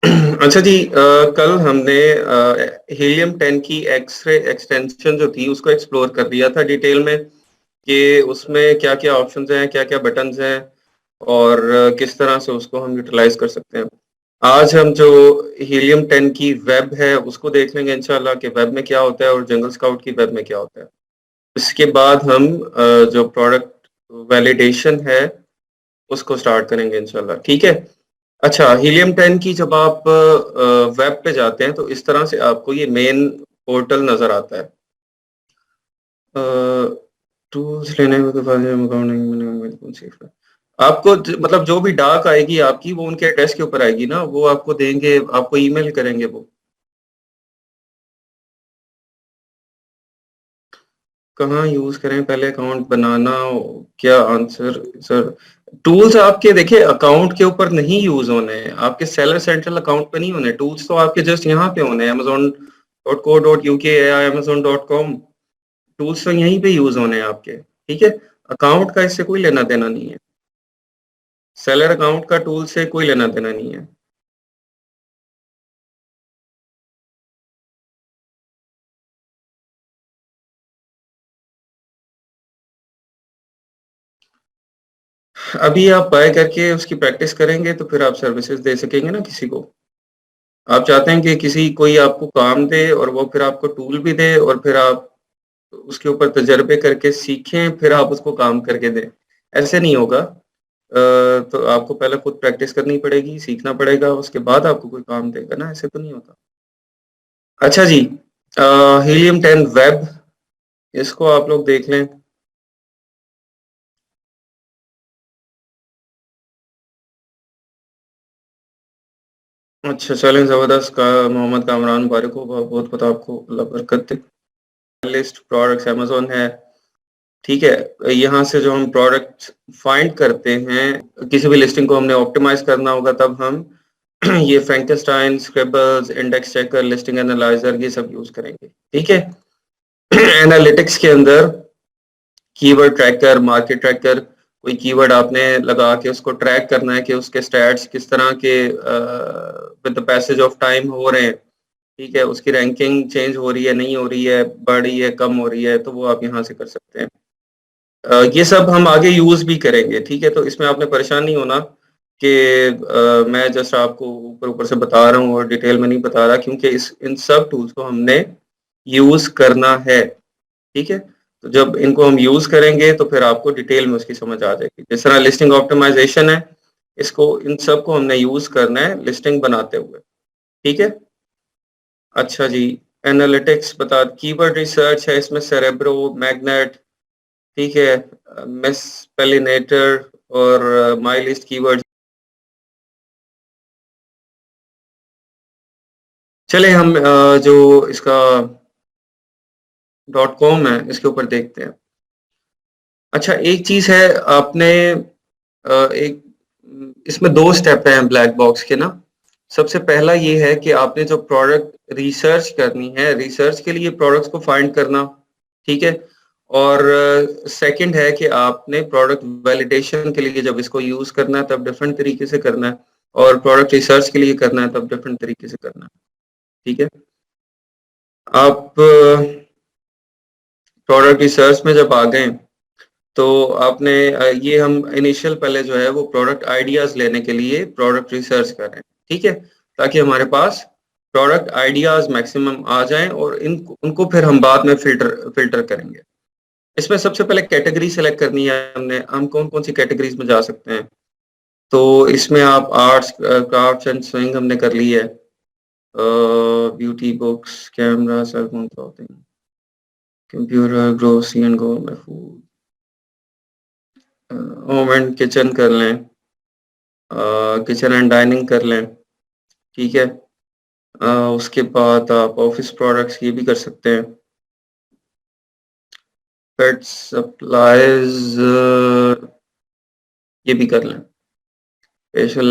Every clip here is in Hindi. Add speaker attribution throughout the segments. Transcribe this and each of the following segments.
Speaker 1: अच्छा जी, कल हमने हीलियम 10 की एक्स-रे एक्सटेंशन जो थी उसको एक्सप्लोर कर लिया था डिटेल में कि उसमें क्या-क्या ऑप्शंस हैं, क्या-क्या बटन्स हैं और किस तरह से उसको हम यूटिलाइज़ कर सकते हैं। आज हम जो हीलियम 10 की वेब है उसको देख लेंगे इंशाल्लाह कि वेब में क्या होता है और जंगल स्काउट की वेब में क्या होता है। इसके बाद हम जो प्रोडक्ट वैलिडेशन है उसको स्टार्ट करेंगे इंशाल्लाह, ठीक है? अच्छा, हीलियम 10 की जब आप वेब पे जाते हैं तो इस तरह से आपको ये मेन पोर्टल नज़र आता है। अ, टूल्स लेने के बाद अकाउंटिंग आपको मतलब जो भी डाक आएगी आपकी वो उनके एड्रेस के ऊपर आएगी ना, वो आपको देंगे, आपको ईमेल करेंगे वो। कहाँ यूज़ करें पहले अकाउंट बनाना, क्या आंसर सर? टूल्स आपके देखिए अकाउंट के ऊपर नहीं यूज़ होने हैं, आपके सेलर सेंट्रल अकाउंट पे नहीं होने, टूल्स तो आपके जस्ट यहाँ पे होने हैं amazon.co.uk या amazon.com। टूल्स तो यहीं पे यूज़ होने हैं आपके, ठीक है? अकाउंट का इससे कोई लेना-देना नहीं है। सेलर अकाउंट का टूल से कोई लेना-देना नहीं है। अभी आप बाय करके उसकी प्रैक्टिस करेंगे तो फिर आप सर्विसेज़ दे सकेंगे ना किसी को। आप चाहते हैं कि किसी कोई आपको काम दे और वो फिर आपको टूल भी दे और फिर आप उसके ऊपर तजर्बे करके सीखें, फिर आप उसको काम करके दें। ऐसे नहीं होगा। तो आपको पहले खुद प्रैक्टिस करनी पड़ेगी, सीखना पड़ेगा, उसके बाद आपको कोई काम देगा ना, ऐसे तो नहीं होता। अच्छा जी, हीलियम 10 वेब, इसको आप लोग देख लें। अच्छा चलें, ज़बरदस्त का मोहम्मद कामरान मुबारक हो, बहुत बहुत आपको अल्लाह बरकत दे। लिस्ट प्रोडक्ट्स अमेज़न है, ठीक है? यहाँ से जो हम प्रोडक्ट्स फाइंड करते हैं, किसी भी लिस्टिंग को हमने ऑप्टिमाइज़ करना होगा तब हम ये Frankenstein, scribbles, index checker, listing analyser ये सब यूज़ करेंगे, ठीक है? एनालिटिक्स के अंदर कीवर्ड ट्रैकर, मार्केट ट्रैकर, कोई कीवर्ड आपने लगा के उसको ट्रैक करना है कि उसके स्टैट्स किस तरह के with the passage of time हो रहे हैं, ठीक है? उसकी रैंकिंग चेंज हो रही है, नहीं हो रही है, बढ़ रही है, कम हो रही है, तो वो आप यहाँ से कर सकते हैं। ये सब हम आगे यूज़ भी करेंगे, ठीक है? तो इसमें आपने परेशान नहीं होना कि मैं जस्ट आपको ऊपर-ऊपर से बता रहा हूँ और डिटेल में नहीं बता रहा क्योंकि इस इन सब टूल्स को हमने यूज़ करना है, ठीक है? तो जब इनको हम यूज़ करेंगे तो फिर आपको डिटेल में उसकी समझ आ जाएगी। जिस तरह लिस्टिंग ऑप्टिमाइज़ेशन है, इसको इन सब को हमने यूज़ करना है लिस्टिंग बनाते हुए, ठीक है? अच्छा जी, एनालिटिक्स बता कीवर्ड रिसर्च है इसमें सेरेब्रो, मैग्नेट, ठीक है? मेस्पेलिनेटर और माय लिस्ट कीवर्ड्स। चलें हम जो इसका डॉट कॉम है, इसके ऊपर देखते हैं। अच्छा एक चीज़ है आपने इसमें 2 स्टेप हैं ब्लैक बॉक्स के ना। सबसे पहला ये है कि आपने जो प्रोडक्ट रिसर्च करनी है, रिसर्च के लिए प्रोडक्ट्स को फाइंड करना, ठीक है? और सेकंड है कि आपने प्रोडक्ट वैलिडेशन के लिए जब इसको यूज़ करना है तब डिफरेंट तरीके से करना है और प्रोडक्ट रिसर्च के लिए करना है तब डिफरेंट तरीके से करना है, ठीक है? आप प्रोडक्ट रिसर्च में जब आ गए तो आपने ये हम इनिशियल पहले जो है वो प्रोडक्ट आइडियाज़ लेने के लिए प्रोडक्ट रिसर्च कर रहे हैं, ठीक है? ताकि हमारे पास प्रोडक्ट आइडियाज़ मैक्सिमम आ जाएँ और इन उनको फिर हम बाद में फ़िल्टर फ़िल्टर करेंगे। इसमें सबसे पहले कैटेगरी सेलेक्ट करनी है हमने, हम कौन-कौन सी कैटेगरीज़ में जा सकते हैं। तो इसमें आप आर्ट्स, क्राफ्ट्स एंड स्विंग हमने कर ली है। Beauty, books, camera, cell phone, clothing, computer, grocery and government food, home and kitchen कर लें। किचन एंड डाइनिंग कर लें, ठीक है? अ, उसके बाद आप ऑफ़िस प्रोडक्ट्स ये भी कर सकते हैं। पेट सप्लाइज़ ये भी कर लें। फेशियल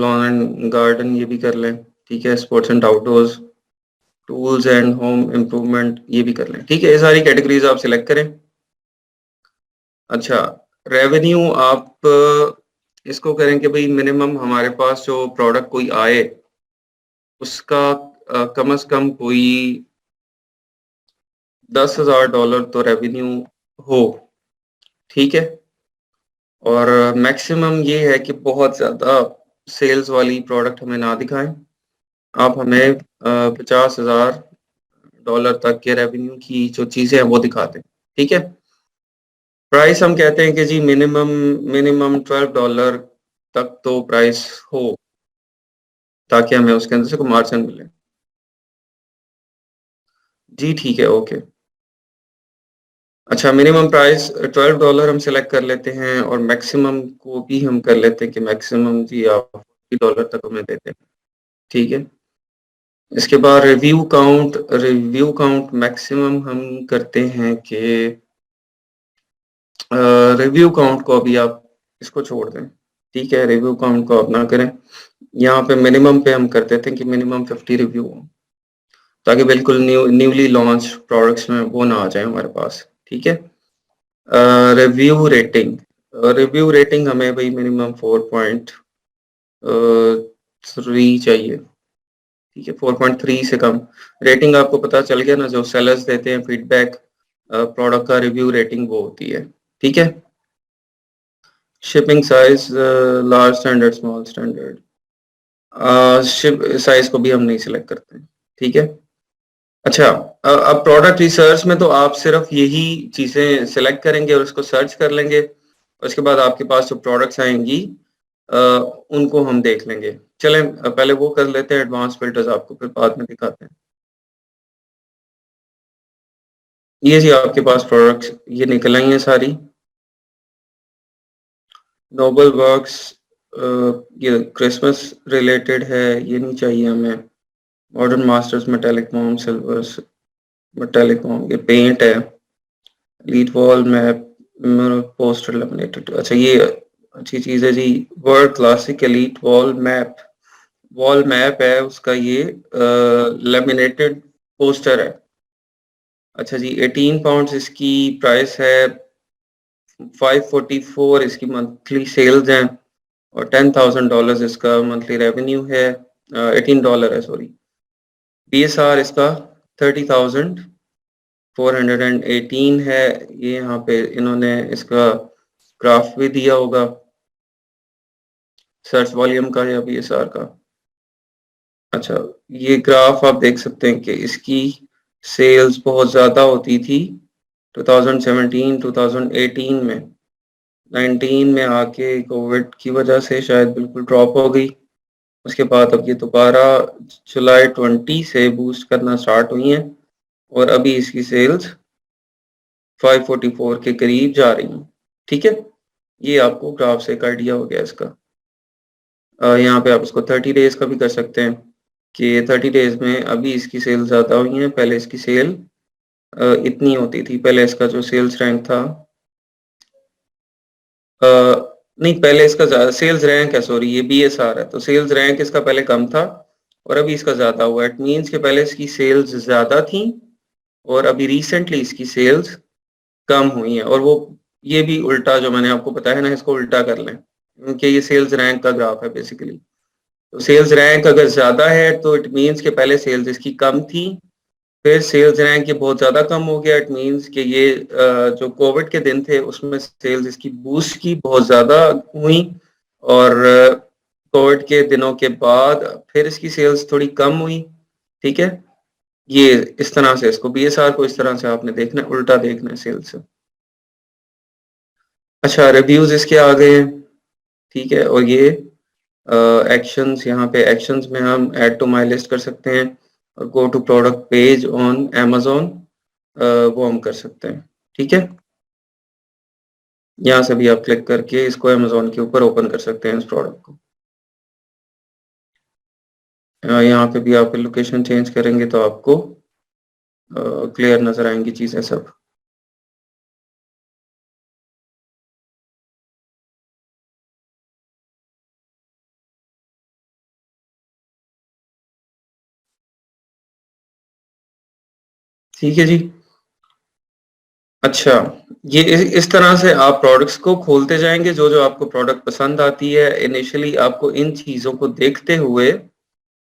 Speaker 1: लॉन एंड गार्डन ये भी कर लें, ठीक है? Sports and outdoors, tools and home improvement ये भी कर लें, ठीक है? ये सारी कैटेगरीज़ आप सिलेक्ट करें। अच्छा, रेवेन्यू आप इसको करें कि भई मिनिमम हमारे पास जो प्रोडक्ट कोई आए उसका कम से कम कोई $10,000 तो रेवेन्यू हो, ठीक है? और मैक्सिमम ये है कि बहुत ज़्यादा सेल्स वाली प्रोडक्ट हमें ना दिखाएँ। आप हमें $50,000 तक के रेवेन्यू की जो चीज़ें हैं वो दिखा दें, ठीक है? प्राइस हम कहते हैं कि जी मिनिमम $12 तक तो प्राइस हो, ताकि हमें उसके अंदर से कोई मार्जिन मिले। जी, ठीक है, ओके। अच्छा, मिनिमम प्राइस $12 हम सेलेक्ट कर लेते हैं और मैक्सिमम को भी हम कर लेते हैं कि मैक्सिमम जी आप $40 तक हमें देते हैं, ठीक है? इसके बाद रिव्यू काउंट मैक्सिमम हम करते हैं कि रिव्यू काउंट को अभी आप इसको छोड़ दें, ठीक है? रिव्यू काउंट को आप ना करें। यहाँ पे मिनिमम पे हम कर देते हैं कि मिनिमम 50 रिव्यू हों, ताकि बिल्कुल न्यूली लॉन्च प्रोडक्ट्स में वो ना आ जाए हमारे पास, ठीक है? रिव्यू रेटिंग हमें भई मिनिमम 4.3 चाहिए, ठीक है? 4.3 से कम। रेटिंग आपको पता चल गया ना, जो सेलर्स देते हैं फीडबैक प्रोडक्ट का रिव्यू रेटिंग वो होती है, ठीक है? Shipping size large standard, small standard. Ship size को भी हम नहीं सिलेक्ट करते, ठीक है? अच्छा, अब प्रोडक्ट रिसर्च में तो आप सिर्फ़ यही चीज़ें सिलेक्ट करेंगे और उसको सर्च कर लेंगे। उसके बाद आपके पास जो प्रोडक्ट्स आएँगी अ, उनको हम देख लेंगे। चलें पहले वो कर लेते हैं एडवांस फ़िल्टर्स, आपको फिर बाद में दिखाते हैं। ये जी आपके पास प्रोडक्ट्स ये निकल आई हैं सारी। नोबल वर्क्स अ, ये क्रिसमस रिलेटेड है, ये नहीं चाहिए हमें। Modern masters metallic mom silvers metallic mom, ये पेंट है। Lead wall map poster laminated, अच्छा ये अच्छी चीज़ है जी। World classic elite wall map है उसका, ये लेमिनेटेड पोस्टर है। अच्छा जी, 18 पाउंड्स इसकी प्राइस है। 544 इसकी मंथली सेल्स हैं और $10,000 इसका मंथली रेवेन्यू है। $18 है, सॉरी। बीएसआर इसका 30,418 है। ये यहाँ पे इन्होंने इसका ग्राफ भी दिया होगा सर्च वॉल्यूम का या बीएसआर का। अच्छा, ये ग्राफ आप देख सकते हैं कि इसकी सेल्स बहुत ज़्यादा होती थी 2017 2018 में। 19 में आके कोविड की वजह से शायद बिल्कुल ड्रॉप हो गई। उसके बाद अब ये दोबारा जुलाई 20 से बूस्ट करना स्टार्ट हुई हैं और अभी इसकी सेल्स 544 के करीब जा रही हैं, ठीक है? ये आपको ग्राफ से एक आइडिया हो गया इसका। यहाँ पे आप इसको 30 डेज़ का भी कर सकते हैं कि 30 डेज़ में अभी इसकी सेल ज़्यादा हुई हैं, पहले इसकी सेल इतनी होती थी। पहले इसका जो सेल्स रैंक था अ, नहीं, पहले इसका सेल्स रैंक है, सॉरी, ये बीएसआर है, तो सेल्स रैंक इसका पहले कम था और अभी इसका ज़्यादा हुआ है। इट मीन्स कि पहले इसकी सेल्स ज़्यादा थी और अभी रिसेंटली इसकी सेल्स कम हुई हैं। और वो ये भी उल्टा जो मैंने आपको बताया ना, इसको उल्टा कर लें, क्योंकि ये सेल्स रैंक का ग्राफ है बेसिकली। तो सेल्स रैंक अगर ज़्यादा है तो इट मीन्स कि पहले सेल्स इसकी कम थी, फिर सेल्स रैंक ये बहुत ज़्यादा कम हो गया। इट मीन्स कि ये जो कोविड के दिन थे उसमें सेल्स इसकी बूस्ट की बहुत ज़्यादा हुई और कोविड के दिनों के बाद फिर इसकी सेल्स थोड़ी कम हुई, ठीक है? ये इस तरह से इसको बीएसआर को इस तरह से आपने देखना है, उल्टा देखना है सेल्स से। अच्छा, रिव्यूज़ इसके आ गए हैं, ठीक है? और ये एक्शंस, यहाँ पे एक्शंस में हम ऐड टू माय लिस्ट कर सकते हैं और go to product page on Amazon वो हम कर सकते हैं, ठीक है? यहाँ से भी आप क्लिक करके इसको अमेज़न के ऊपर ओपन कर सकते हैं इस प्रोडक्ट को। यहाँ पे भी आप लोकेशन चेंज करेंगे तो आपको क्लियर नज़र आएँगी चीज़ें सब। ठीक है जी। अच्छा, ये इस तरह से आप प्रोडक्ट्स को खोलते जाएँगे, जो-जो आपको प्रोडक्ट पसंद आती है, इनिशियली आपको इन चीज़ों को देखते हुए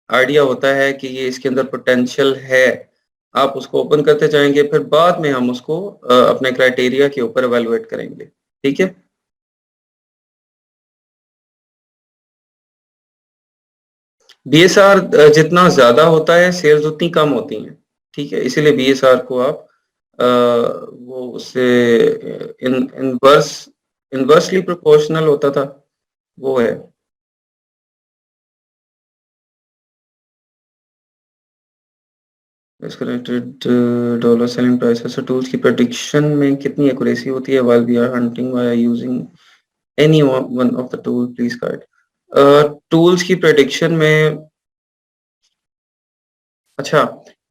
Speaker 1: आइडिया होता है कि ये इसके अंदर पोटेंशियल है, आप उसको ओपन करते जाएँगे, फिर बाद में हम उसको अपने क्राइटेरिया के ऊपर इवैल्यूएट करेंगे। ठीक है? बीएसआर जितना ज़्यादा होता है, सेल्स उतनी कम होती हैं। ठीक है? इसीलिए बीएसआर को आप वो उससे इनवर्सली प्रोपोर्शनल होता था, वो है। Escalated dollar selling prices tools की प्रेडिक्शन में कितनी एक्यूरेसी होती है while we are hunting while using any one of the tool please guide. Tools की प्रेडिक्शन में, अच्छा,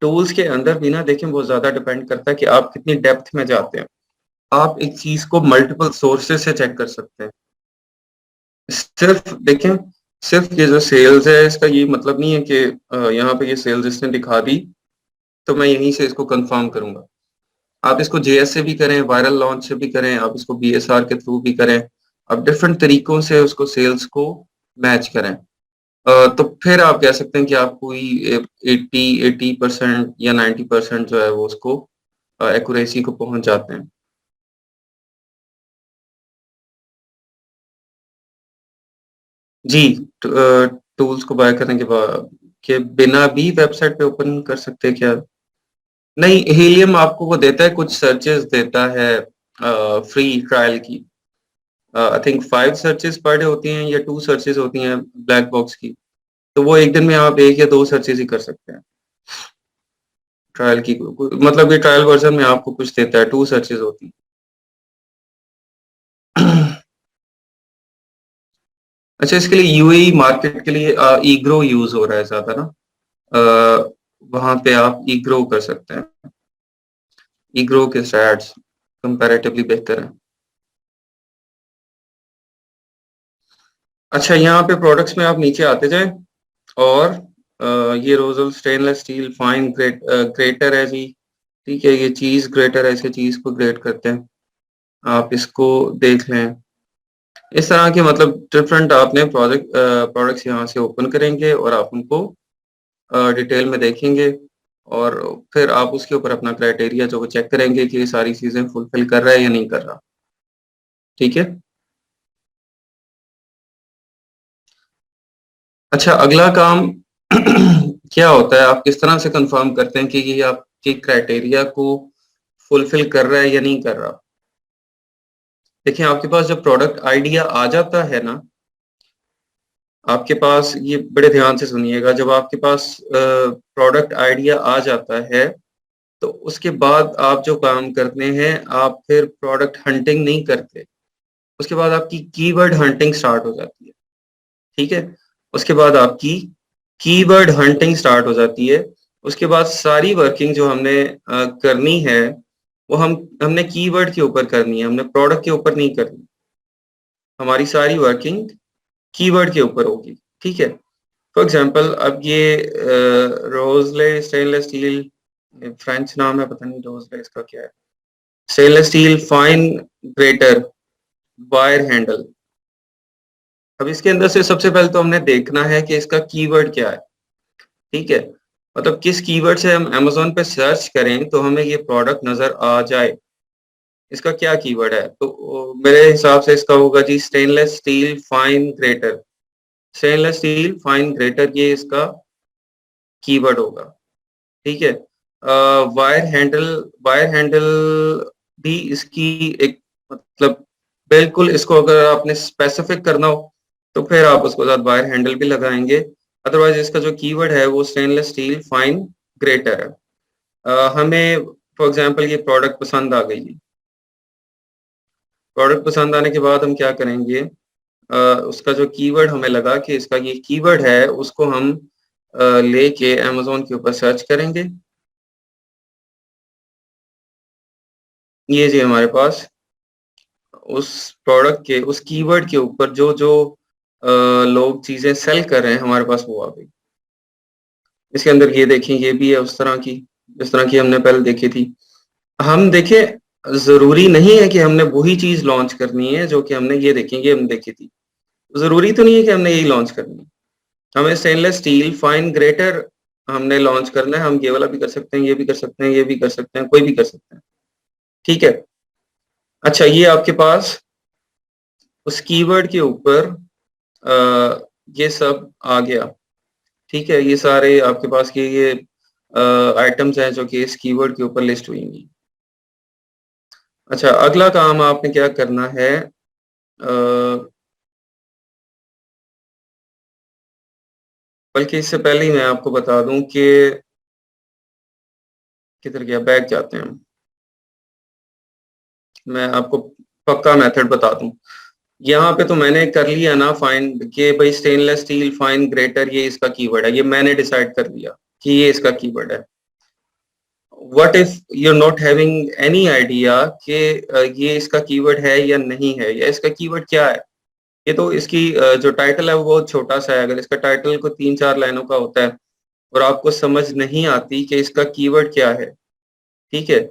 Speaker 1: टूल्स के अंदर भी ना देखें बहुत ज़्यादा डिपेंड करता है कि आप कितनी डेप्थ में जाते हैं। आप एक चीज़ को मल्टीपल सोर्सेज़ से चेक कर सकते हैं। सिर्फ देखें, सिर्फ ये जो सेल्स है इसका ये मतलब नहीं है कि यहाँ पे ये सेल्स इसने दिखा दी तो मैं यहीं से इसको कंफर्म करूंगा। आप इसको जेएस से भी करें, वायरल लॉन्च से भी करें, आप इसको बीएसआर के थ्रू भी करें, आप डिफरेंट तरीकों से उसको सेल्स को मैच करें। तो फिर आप कह सकते हैं कि आप कोई 80% या 90% जो है वो उसको एक्यूरेसी को पहुंच जाते हैं। जी, टूल्स को बाय करने के बाद के बिना भी वेबसाइट पे ओपन कर सकते हैं क्या? नहीं, हीलियम आपको वो देता है, कुछ सर्चेस देता है फ्री ट्रायल की। I think 5 searches per day होती हैं या 2 सर्चेस होती हैं ब्लैक बॉक्स की। तो वो एक दिन में आप 1 या 2 सर्चेस ही कर सकते हैं। ट्रायल की मतलब ये ट्रायल वर्जन में आपको कुछ देता है, 2 सर्चेस होती हैं। अच्छा, इसके लिए यूएई मार्केट के लिए ईग्रो यूज हो रहा है ज़्यादा ना। वहाँ पे आप ईग्रो कर सकते हैं। ईग्रो के स्टैट्स कंपैरेटिवली बेहतर हैं। अच्छा, यहाँ पे प्रोडक्ट्स में आप नीचे आते जाएं और ये Rosel stainless steel fine greater है जी। ठीक है, ये चीज ग्रेटर है, इसे चीज को ग्रेट करते हैं। आप इसको देख लें। इस तरह के मतलब डिफरेंट आपने प्रोडक्ट्स यहाँ से ओपन करेंगे और आप उनको डिटेल में देखेंगे और फिर आप उसके ऊपर अपना क्राइटेरिया जो वो चेक करेंगे कि ये सारी चीजें फुलफिल कर रहा है या नहीं कर रहा। ठीक है। अच्छा, अगला काम क्या होता है, आप किस तरह से कंफर्म करते हैं कि ये आपके क्राइटेरिया को फुलफिल कर रहा है या नहीं कर रहा? देखिए, आपके पास जब प्रोडक्ट आइडिया आ जाता है ना, आपके पास ये बड़े ध्यान से सुनिएगा, जब आपके पास प्रोडक्ट आइडिया आ जाता है तो उसके बाद आप जो काम करते हैं, आप फिर प्रोडक्ट हंटिंग नहीं करते। उसके बाद आपकी कीवर्ड हंटिंग स्टार्ट हो जाती है। ठीक है? उसके बाद आपकी कीवर्ड हंटिंग स्टार्ट हो जाती है। उसके बाद सारी वर्किंग जो हमने करनी है, वो हमने कीवर्ड के ऊपर करनी है, हमने प्रोडक्ट के ऊपर नहीं करनी। हमारी सारी वर्किंग कीवर्ड के ऊपर होगी। ठीक है? फॉर एग्जांपल अब ये रोज़ले स्टेनलेस स्टील, फ्रेंच नाम है, पता नहीं रोज़ले इसका क्या है। Stainless steel fine greater wire handle. अब इसके अंदर से सबसे पहले तो हमने देखना है कि इसका कीवर्ड क्या है। ठीक है? मतलब किस कीवर्ड से हम अमेज़न पे सर्च करें तो हमें ये प्रोडक्ट नज़र आ जाए। इसका क्या कीवर्ड है? तो मेरे हिसाब से इसका होगा जी stainless steel fine grater. Stainless steel fine grater ये इसका कीवर्ड होगा। ठीक है? वायर हैंडल भी इसकी एक मतलब बिल्कुल इसको अगर आपने स्पेसिफिक करना हो तो फिर आप उसके साथ वायर हैंडल भी लगाएंगे। अदरवाइज इसका जो कीवर्ड है वो स्टेनलेस स्टील फाइन ग्रेटर है। हमें फॉर एग्जांपल ये प्रोडक्ट पसंद आ गई। प्रोडक्ट पसंद आने के बाद हम क्या करेंगे, उसका जो कीवर्ड हमें लगा कि इसका ये कीवर्ड है उसको हम लेके अमेज़न के ऊपर सर्च करेंगे। ये जी हमारे पास उस प्रोडक्ट के उस कीवर्ड के ऊपर जो लोग चीज़ें सेल कर रहे हैं हमारे पास वो आ गई। इसके अंदर ये देखें, ये भी है उस तरह की, जिस तरह की हमने पहले देखी थी। हम देखें, ज़रूरी नहीं है कि हमने वही चीज़ लॉन्च करनी है जो कि हमने ये देखें, ये हमने देखी थी। ज़रूरी तो नहीं है कि हमने यही लॉन्च करनी है। हमें स्टेनलेस स्टील फाइन ग्रेटर हमने लॉन्च करना है। हम ये वाला भी कर सकते हैं, ये भी कर सकते हैं, ये भी कर सकते हैं, कोई भी कर सकते हैं। ठीक है। अच्छा, ये आपके पास उस कीवर्ड के ऊपर ये सब आ गया। ठीक है, ये सारे आपके पास के ये आइटम्स हैं जो कि इस कीवर्ड के ऊपर लिस्ट हुई हैं। अच्छा, अगला काम आपने क्या करना है, बल्कि इससे पहले ही मैं आपको बता दूं कि किधर गया, बैक जाते हैं। मैं आपको पक्का मेथड बता दूं। यहाँ पे तो मैंने कर लिया ना फाइंड कि भाई स्टेनलेस स्टील फाइन ग्रेटर ये इसका कीवर्ड है, ये मैंने डिसाइड कर लिया कि ये इसका कीवर्ड है। What if you are not having any idea कि ये इसका कीवर्ड है या नहीं है, या इसका कीवर्ड क्या है। ये तो इसकी जो टाइटल है वो बहुत छोटा सा है। अगर इसका टाइटल को 3-4 लाइनों का होता है और आपको समझ नहीं आती कि इसका कीवर्ड क्या है, ठीक है,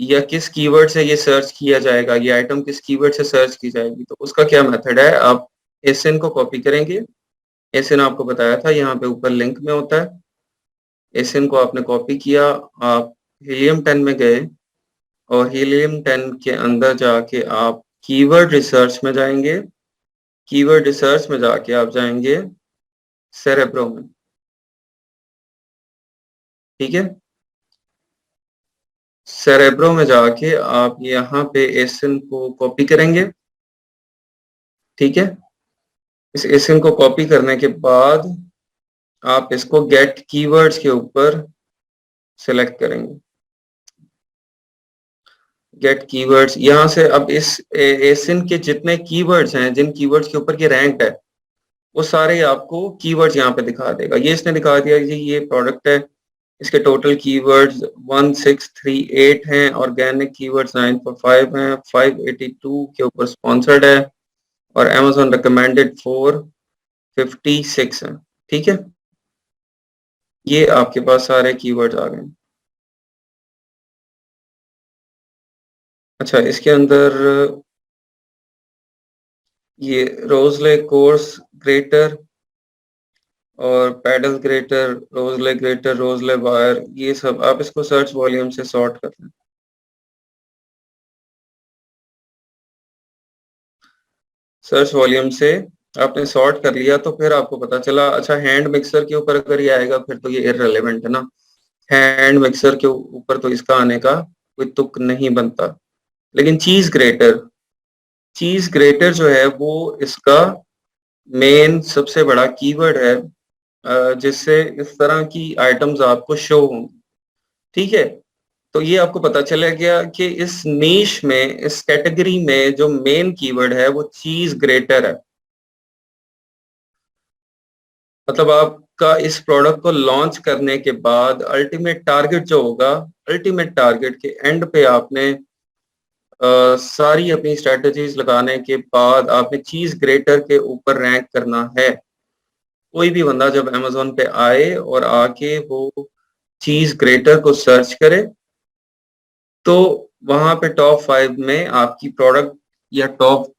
Speaker 1: या किस कीवर्ड से ये सर्च किया जाएगा, ये आइटम किस कीवर्ड से सर्च की जाएगी, तो उसका क्या मेथड है, आप एसएन को कॉपी करेंगे। एसएन आपको बताया था यहाँ पे ऊपर लिंक में होता है। एसएन को आपने कॉपी किया, आप हीलियम 10 में गए और हीलियम 10 के अंदर जाके आप कीवर्ड रिसर्च में जाएंगे। कीवर्ड रिसर्च में जाके आप जाएंगे सेरेब्रो में। ठीक है, सेरेब्रो में जाके आप यहाँ पे एसएन को कॉपी करेंगे। ठीक है, इस एसएन को कॉपी करने के बाद आप इसको गेट कीवर्ड्स के ऊपर सेलेक्ट करेंगे। गेट कीवर्ड्स, यहाँ से अब इस एसिन के जितने कीवर्ड्स हैं, जिन कीवर्ड्स के ऊपर ये रैंक है, वो सारे आपको कीवर्ड्स यहाँ पे दिखा देगा। ये इसने दिखा दिया कि ये प्रोडक्ट है, इसके टोटल कीवर्ड्स 1638 हैं, ऑर्गेनिक कीवर्ड्स 945 हैं, 582 के ऊपर स्पॉन्सर्ड है और Amazon रिकमेंडेड 456 है। ठीक है, ये आपके पास सारे कीवर्ड्स आ गए। अच्छा, इसके अंदर ये रोजले कोर्स ग्रेटर और पैडल ग्रेटर, रोजले ग्रेटर, रोजले वायर, ये सब आप इसको सर्च वॉल्यूम से सॉर्ट कर लें। सर्च वॉल्यूम से आपने सॉर्ट कर लिया तो फिर आपको पता चला। अच्छा, हैंड मिक्सर के ऊपर अगर ये आएगा फिर तो ये इररिलेवेंट है ना। हैंड मिक्सर के ऊपर तो इसका आने का कोई तुक नहीं बनता। लेकिन चीज ग्रेटर, चीज ग्रेटर जो है वो इसका मेन सबसे बड़ा कीवर्ड है, जिससे इस तरह की आइटम्स आपको शो होंगी। ठीक है, तो ये आपको पता चला गया कि इस नीश में, इस कैटेगरी में जो मेन कीवर्ड है वो चीज ग्रेटर है। मतलब आपका इस प्रोडक्ट को लॉन्च करने के बाद अल्टीमेट टारगेट जो होगा, अल्टीमेट टारगेट के एंड पे आपने सारी अपनी स्ट्रेटजीज लगाने के बाद आपने चीज ग्रेटर के ऊपर रैंक करना है। कोई भी बंदा जब अमेजोन पे आए और आके वो चीज ग्रेटर को सर्च करे तो वहां पे टॉप 5 में आपकी प्रोडक्ट, या टॉप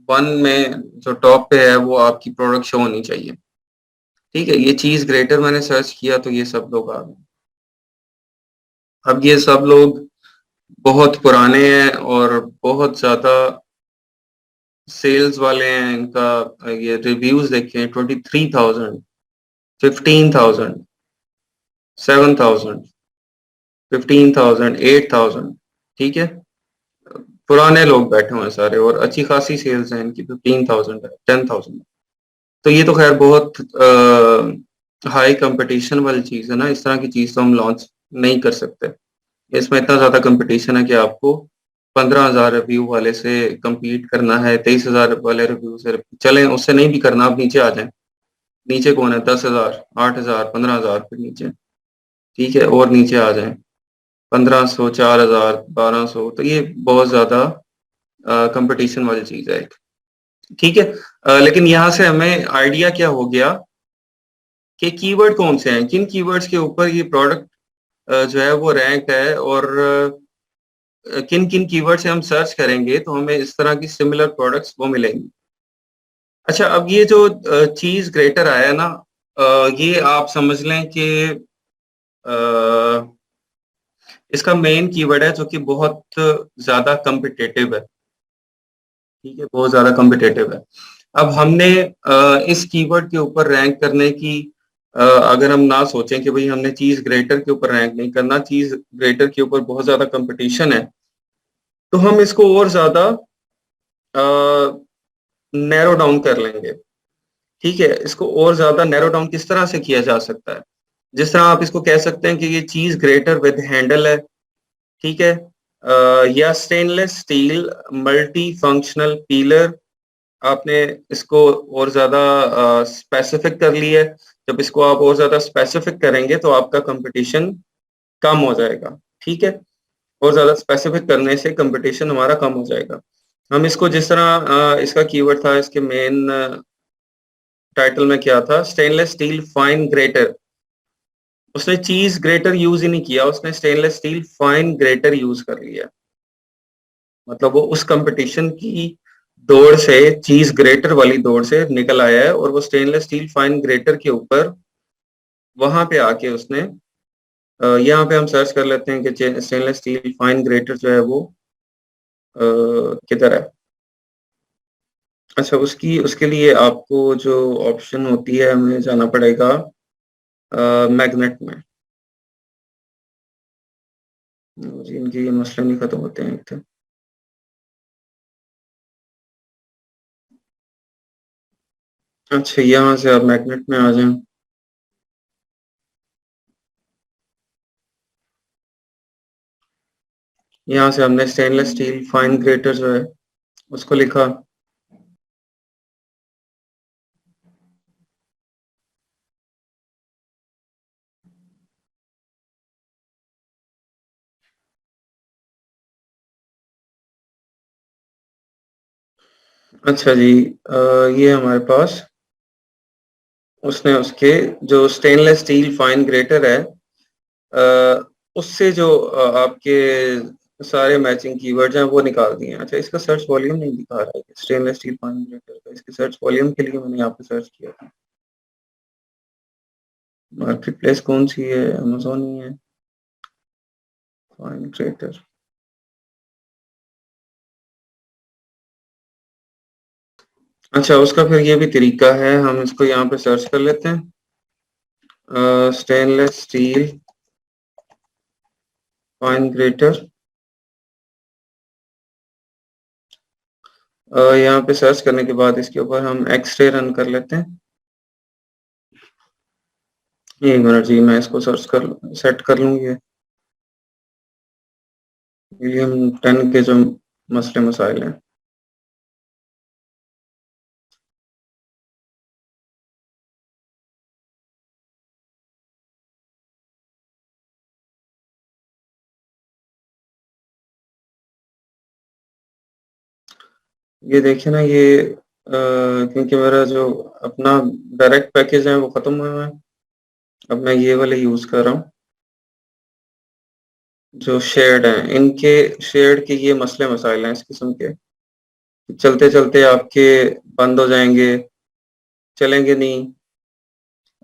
Speaker 1: 1 में जो टॉप पे है वो आपकी प्रोडक्ट शो होनी चाहिए। ठीक है, ये चीज ग्रेटर मैंने सर्च किया तो ये सब लोग आ गए। अब ये सब लोग बहुत पुराने हैं और बहुत ज्यादा सेल्स वाले हैं। इनका ये रिव्यूज देखें, 23,000, 15,000, 7,000, 15,000, 8,000। ठीक है, पुराने लोग बैठे हुए हैं सारे और अच्छी खासी सेल्स हैं इनकी। 15,000 है, 10,000। तो ये तो खैर बहुत हाई कंपटीशन वाली चीज है ना। इस तरह की चीज तो हम लॉन्च नहीं कर सकते। इसमें इतना ज्यादा कंपटीशन है कि आपको 15,000 रिव्यू वाले से compete करना है, 23,000 वाले रिव्यू से। चलें उससे नहीं भी करना, आप नीचे आ जाएं। नीचे कौन है, 10,000, 8,000, 15,000 फिर नीचे। ठीक है, और नीचे आ जाएं, 1,500, 4,000, 1,200। तो ये बहुत ज्यादा कंपटीशन वाली चीज है एक। ठीक है, लेकिन यहाँ से हमें आइडिया क्या हो गया कि कीवर्ड कौन से हैं, किन कीवर्ड्स के ऊपर ये प्रोडक्ट जो है वो रैंक है, और किन किन कीवर्ड से हम सर्च करेंगे तो हमें इस तरह की सिमिलर प्रोडक्ट्स वो मिलेंगी। अच्छा, अब ये जो चीज ग्रेटर आया ना, ये आप समझ लें कि इसका मेन कीवर्ड है जो कि बहुत ज्यादा कम्पिटेटिव है। ठीक है, बहुत ज्यादा कम्पिटेटिव है। अब हमने इस कीवर्ड के ऊपर रैंक करने की अगर हम ना सोचें कि भाई हमने चीज ग्रेटर के ऊपर रैंक नहीं करना, चीज ग्रेटर के ऊपर बहुत ज्यादा कंपटीशन है, तो हम इसको और ज्यादा नैरो डाउन कर लेंगे। ठीक है, इसको और ज्यादा नैरो डाउन किस तरह से किया जा सकता है? जिस तरह आप इसको कह सकते हैं कि ये चीज ग्रेटर विद हैंडल है। ठीक है, या stainless steel multi functional pillar. आपने इसको और ज्यादा स्पेसिफिक कर लिया है। जब इसको आप और ज्यादा स्पेसिफिक करेंगे तो आपका कंपटीशन कम हो जाएगा। ठीक है, और ज्यादा स्पेसिफिक करने से कंपटीशन हमारा कम हो जाएगा। हम इसको जिस तरह इसका कीवर्ड था, इसके मेन टाइटल में क्या था, स्टेनलेस स्टील फाइन ग्रेटर। उसने चीज ग्रेटर यूज ही नहीं किया, उसने stainless steel fine greater use कर लिया। मतलब वो उस कंपटीशन की दौड़ से, चीज ग्रेटर वाली दौड़ से निकल आया है, और वो स्टेनलेस स्टील फाइन ग्रेटर के ऊपर वहां पे आके उसने यहाँ पे हम सर्च कर लेते हैं कि स्टेनलेस स्टील फाइन ग्रेटर जो है वो किधर है। अच्छा, उसकी उसके लिए आपको जो ऑप्शन होती है, हमें जाना पड़ेगा मैग्नेट में। जी, इनके ये मसले नहीं खत्म होते हैं एक तो। अच्छा, यहाँ से आप मैग्नेट में आ जाएं। यहाँ से हमने स्टेनलेस स्टील फाइन ग्रेटर जो है उसको लिखा। अच्छा जी, ये हमारे पास उसने उसके जो स्टेनलेस स्टील फाइन ग्रेटर है उससे जो आपके सारे मैचिंग कीवर्ड्स हैं वो निकाल दिए हैं। अच्छा, इसका सर्च वॉल्यूम नहीं दिखा रहा है स्टेनलेस स्टील फाइन ग्रेटर का। इसके सर्च वॉल्यूम के लिए मैंने यहाँ पे सर्च किया था। मार्केट प्लेस कौन सी है? अमेजोन ही है। Fine greater. अच्छा, उसका फिर ये भी तरीका है, हम इसको यहाँ पे सर्च कर लेते हैं, स्टेनलेस स्टील फाइन ग्रेटर। यहाँ पे सर्च करने के बाद इसके ऊपर हम एक्सरे रन कर लेते हैं। एक मिनट जी, मैं इसको सर्च कर सेट कर लूंगी। विलियम 10 के जो मसले मसाइल हैं। ये देखिए ना, ये क्योंकि मेरा जो अपना डायरेक्ट पैकेज है वो खत्म हुआ है। अब मैं ये वाले यूज कर रहा हूँ। जो शेयर्ड हैं, इनके शेयर्ड के ये मसले मसाइल हैं इस किस्म के। चलते चलते आपके बंद हो जाएंगे, चलेंगे नहीं।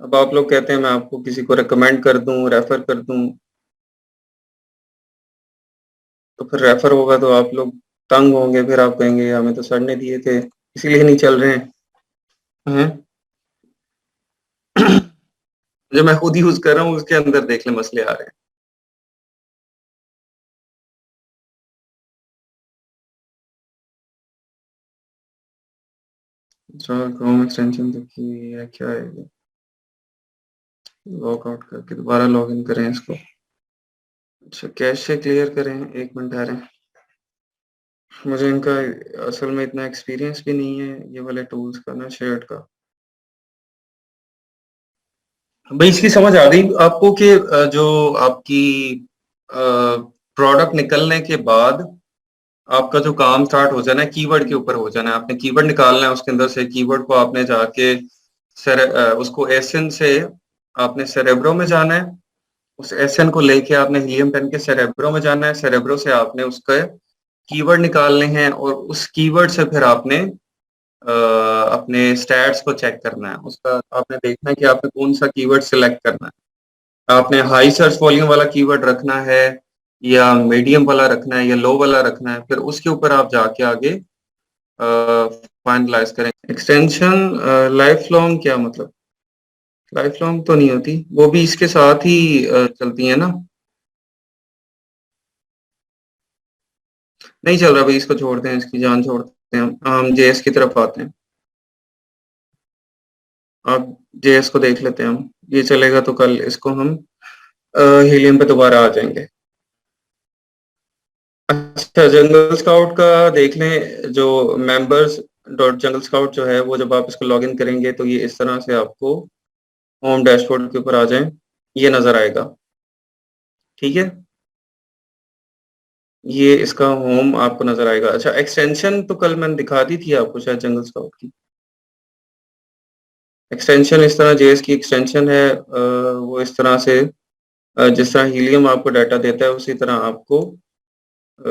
Speaker 1: अब आप लोग कहते हैं मैं आपको किसी को रिकमेंड कर दूं, रेफर कर दूं, तो फिर रेफर होगा तो आप लोग तंग होंगे, फिर आप कहेंगे हमें तो सर ने दिए थे इसीलिए नहीं चल रहे हैं। जो मैं खुद यूज कर रहा हूँ उसके अंदर देख ले मसले आ रहे हैं। अच्छा, क्रोम एक्सटेंशन देखिए है क्या है ये। लॉग आउट करके दोबारा लॉग इन करें इसको। अच्छा, कैश से क्लियर करें, एक मिनट आ रहे हैं। मुझे इनका असल में इतना एक्सपीरियंस भी नहीं है ये वाले टूल्स का ना, शेयर्ड का। भाई, इसकी समझ आ गई आपको कि जो आपकी प्रोडक्ट निकलने के बाद आपका जो काम स्टार्ट हो जाना है, कीवर्ड के ऊपर हो जाना है। आपने कीवर्ड निकालना है, उसके अंदर से कीवर्ड को आपने जाके उसको एसएन से आपने सेरेब्रो में जाना है। उस एसएन को लेके आपने हीलियम 10 के सेरेब्रो में जाना है। सेरेब्रो से आपने उसके कीवर्ड निकालने हैं, और उस कीवर्ड से फिर आपने अपने स्टैट्स को चेक करना है। उसका आपने देखना है कि आपने कौन-सा कीवर्ड सिलेक्ट करना है। आपने हाई सर्च वॉल्यूम वाला कीवर्ड रखना है या मीडियम वाला रखना है या लो वाला रखना है, फिर उसके ऊपर आप जाके आगे फाइनलाइज़ करेंगे। एक्सटेंशन लाइफ लॉन्ग क्या मतलब? लाइफ लॉन्ग तो नहीं होती, वो भी इसके साथ ही चलती है ना? नहीं चल रहा भाई, इसको छोड़ते हैं, इसकी जान छोड़ते हैं हम जेएस की तरफ आते हैं। अब जेएस को देख लेते हैं हम। ये चलेगा तो कल इसको हम हीलियम पे दोबारा आ जाएँगे। अच्छा, जंगल स्काउट का देख लें, जो मेंबर्स डॉट जंगल स्काउट जो है, वो जब आप इसको लॉगिन करेंगे तो ये इस तरह से आपको होम डैशबोर्ड के ऊपर आ जाएँ, ये नज़र आएगा। ठीक है? ये इसका होम आपको नज़र आएगा। अच्छा, एक्सटेंशन तो कल मैंने दिखा दी थी आपको शायद जंगल स्काउट की। एक्सटेंशन इस तरह जेएस की एक्सटेंशन है, वो इस तरह से जिस तरह हीलियम आपको डाटा देता है उसी तरह आपको अ,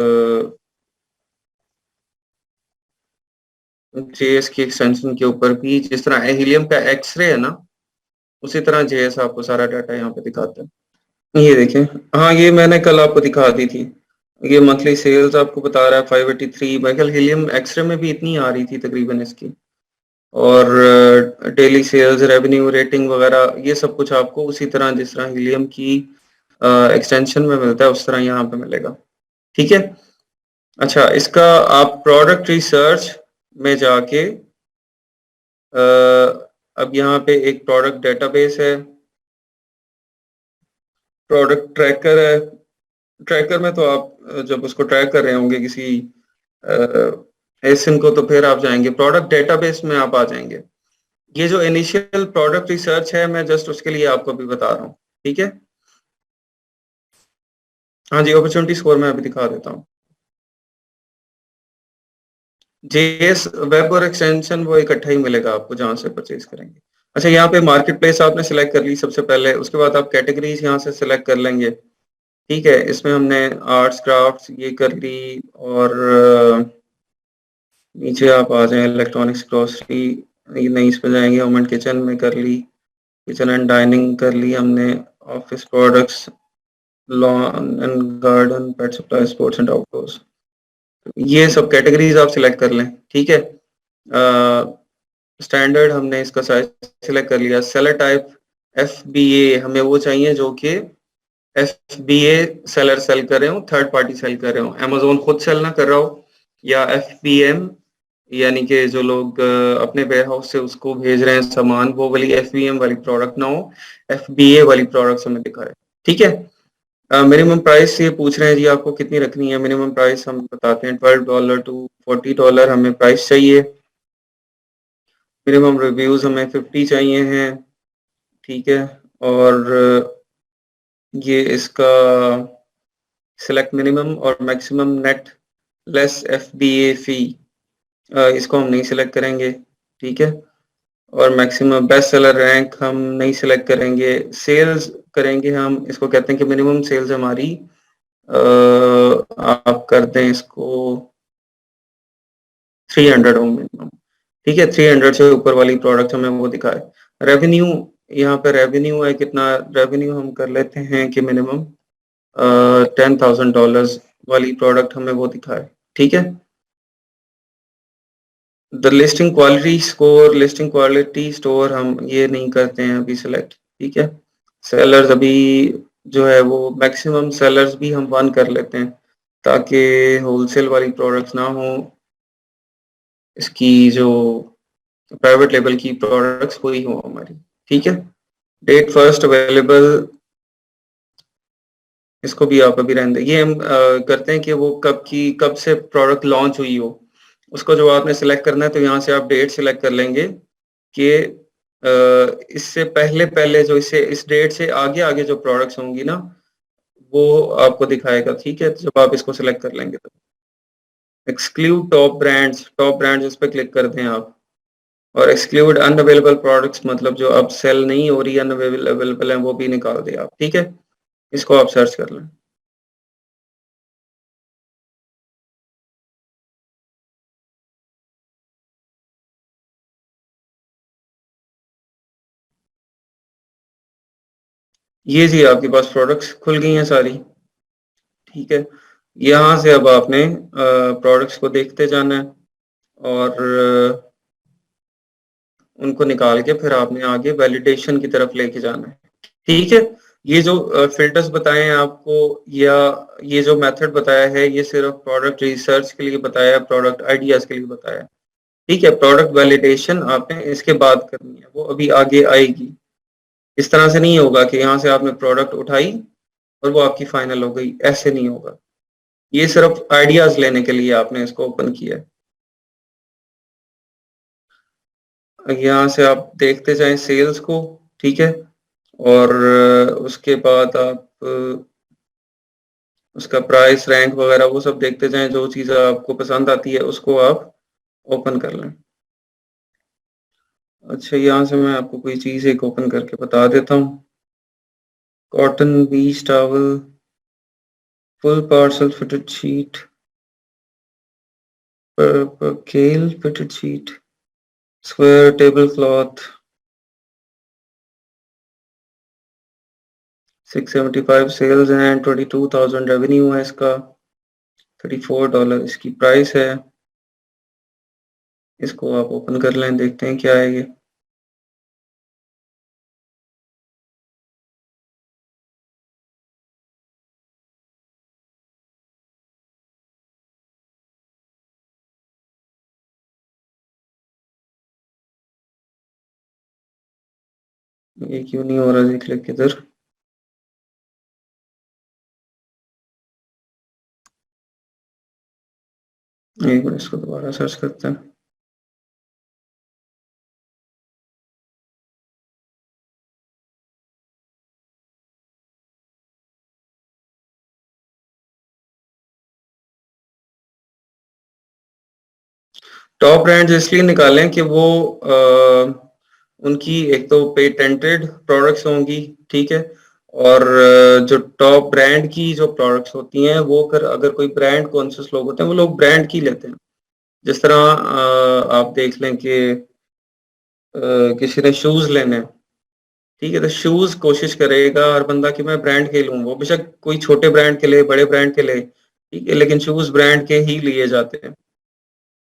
Speaker 1: जेएस की एक्सटेंशन के ऊपर भी जिस तरह हीलियम का एक्स-रे है ना, उसी तरह जेएस आपको सारा डाटा यहाँ पे दिखाता है। ये देखें, हाँ, ये मैंने कल आपको दिखा दी थी। ये मंथली सेल्स आपको बता रहा है 583, मेरे ख्याल हीलियम एक्स-रे में भी इतनी आ रही थी तकरीबन इसकी। और डेली सेल्स, रेवेन्यू, रेटिंग वगैरह ये सब कुछ आपको उसी तरह जिस तरह हीलियम की एक्सटेंशन में मिलता है उस तरह यहाँ पे मिलेगा। ठीक है? अच्छा, इसका आप प्रोडक्ट रिसर्च में जाके अब यहाँ पे एक प्रोडक्ट डेटाबेस है, प्रोडक्ट ट्रैकर है। ट्रैकर में तो आप जब उसको ट्रैक कर रहे होंगे किसी एसिन को, तो फिर आप जाएँगे प्रोडक्ट डेटाबेस में आप आ जाएँगे। ये जो इनिशियल प्रोडक्ट रिसर्च है, मैं जस्ट उसके लिए आपको अभी बता रहा हूँ। ठीक है? हाँ जी, अपॉर्चुनिटी स्कोर मैं अभी दिखा देता हूँ। जेएस वेब और एक्सटेंशन वो इकट्ठा ही मिलेगा आपको जहाँ से परचेज़ करेंगे। अच्छा, यहाँ पे मार्केट प्लेस आपने सिलेक्ट कर ली सबसे पहले, उसके बाद आप कैटेगरीज़ यहाँ से सिलेक्ट कर लेंगे। ठीक है? इसमें हमने आर्ट्स, क्राफ्ट्स ये कर ली और नीचे आप आ जाएँ इलेक्ट्रॉनिक्स, ग्रोसरी, ये नहीं इस पे जाएँगे, होम एंड किचन में कर ली, किचन एंड डाइनिंग कर ली हमने, office products, lawn and garden, pet supply, sports and outdoors. ये सब कैटेगरीज़ आप सिलेक्ट कर लें। ठीक है? स्टैंडर्ड हमने इसका साइज़ सिलेक्ट कर लिया। सेलर टाइप एफबीए हमें वो चाहिए जो कि एफबीए सेलर सेल कर रहे हों, थर्ड पार्टी सेल कर रहे हों। अमेज़न खुद सेल ना कर रहा हो या एफबीएम यानी कि जो लोग अपने वेयरहाउस से उसको भेज रहे हैं सामान, वो वाली एफबीएम वाली प्रोडक्ट ना हो, एफबीए वाली प्रोडक्ट्स हमें दिखाएँ। ठीक है? मिनिमम प्राइस ये पूछ रहे हैं जी आपको कितनी रखनी है? मिनिमम प्राइस हम बताते हैं $12 टू $40 हमें प्राइस चाहिए। मिनिमम रिव्यूज़ हमें 50 चाहिए हैं। ठीक है? और ये इसका सेलेक्ट मिनिमम और मैक्सिमम नेट लेस एफबीए फी, इसको हम नहीं सिलेक्ट करेंगे। ठीक है? और मैक्सिमम बेस्ट सेलर रैंक हम नहीं सिलेक्ट करेंगे। सेल्स करेंगे हम, इसको कहते हैं कि मिनिमम सेल्स हमारी आप कर दें इसको 300 हो मिनिमम। ठीक है? 300 से ऊपर वाली प्रोडक्ट हमें वो दिखाए। रेवेन्यू, यहाँ पे रेवेन्यू है कितना, रेवेन्यू हम कर लेते हैं कि मिनिमम $10,000 वाली प्रोडक्ट हमें वो दिखाए। ठीक है? The listing quality score, listing quality store हम ये नहीं करते हैं अभी सिलेक्ट। ठीक है? सेलर्स अभी जो है वो मैक्सिमम सेलर्स भी हम 1 कर लेते हैं ताकि होलसेल वाली प्रोडक्ट्स ना हो, इसकी जो प्राइवेट लेवल की प्रोडक्ट्स कोई हो हमारी। ठीक है? डेट फर्स्ट अवेलेबल, इसको भी आप अभी रहने दें। ये हम करते हैं कि वो कब से प्रोडक्ट लॉन्च हुई हो। उसको जो आपने सिलेक्ट करना है तो यहाँ से आप डेट सिलेक्ट कर लेंगे कि इससे पहले-पहले जो इससे इस डेट से आगे-आगे जो प्रोडक्ट्स होंगी ना, वो आपको दिखाएगा। ठीक है? जब आप इसको सिलेक्ट कर लेंगे तो। एक्सक्लूड टॉप ब्रांड्स इस पे क्लिक कर दें आप। और एक्सक्लूड अनअवेलेबल प्रोडक्ट्स मतलब जो अब सेल नहीं हो रही, अवेलेबल है, वो भी निकाल दें आप। ठीक है? इसको आप सर्च कर लें। ये जी आपके पास प्रोडक्ट्स खुल गई हैं सारी, ठीक है। यहाँ से अब आपने प्रोडक्ट्स को देखते जाना है और उनको निकाल के फिर आपने आगे वैलिडेशन की तरफ लेके जाना है, ठीक है। ये जो फिल्टर्स बताए हैं आपको या ये जो मेथड बताया है ये सिर्फ प्रोडक्ट रिसर्च के लिए बताया है, प्रोडक्ट आइडियाज के लिए बताया है, ठीक है। प्रोडक्ट वैलिडेशन आपने इसके बाद करनी है, वो अभी आगे आएगी। इस तरह से नहीं होगा कि यहाँ से आपने प्रोडक्ट उठाई और वो आपकी फाइनल हो गई, ऐसे नहीं होगा। ये सिर्फ आइडियाज लेने के लिए आपने इसको ओपन किया है। यहाँ से आप देखते जाएं सेल्स को, ठीक है। और उसके बाद आप उसका प्राइस रैंक वगैरह वो सब देखते जाएं, जो चीज़ आपको पसंद आती है उसको आप ओपन कर लें। अच्छा, यहाँ से मैं आपको कोई चीज़ एक ओपन करके बता देता हूँ। Cotton beach towel, full percale fitted sheet, केल fitted sheet, square table cloth, 675 sales हैं, 22,000 रेवेन्यू है इसका, $34 इसकी प्राइस है। इसको आप ओपन कर लें, देखते हैं क्या है ये। ये क्यों नहीं हो रहा जी क्लिक इधर। एक मिनट, इसको दोबारा सर्च करते हैं। टॉप ब्रांड्स इसलिए निकालें कि वो उनकी एक तो पेटेंटेड प्रोडक्ट्स होंगी, ठीक है। और जो टॉप ब्रांड की जो प्रोडक्ट्स होती हैं वो अगर कोई ब्रांड कॉन्शियस लोग होते हैं वो लोग ब्रांड की लेते हैं। जिस तरह आप देख लें कि किसी ने शूज लेने हैं, ठीक है, तो शूज कोशिश करेगा हर बंदा कि मैं ब्रांड के लूँ, वो बेशक कोई छोटे ब्रांड के ले, बड़े ब्रांड के ले, ठीक है, लेकिन शूज ब्रांड के ही लिए जाते हैं।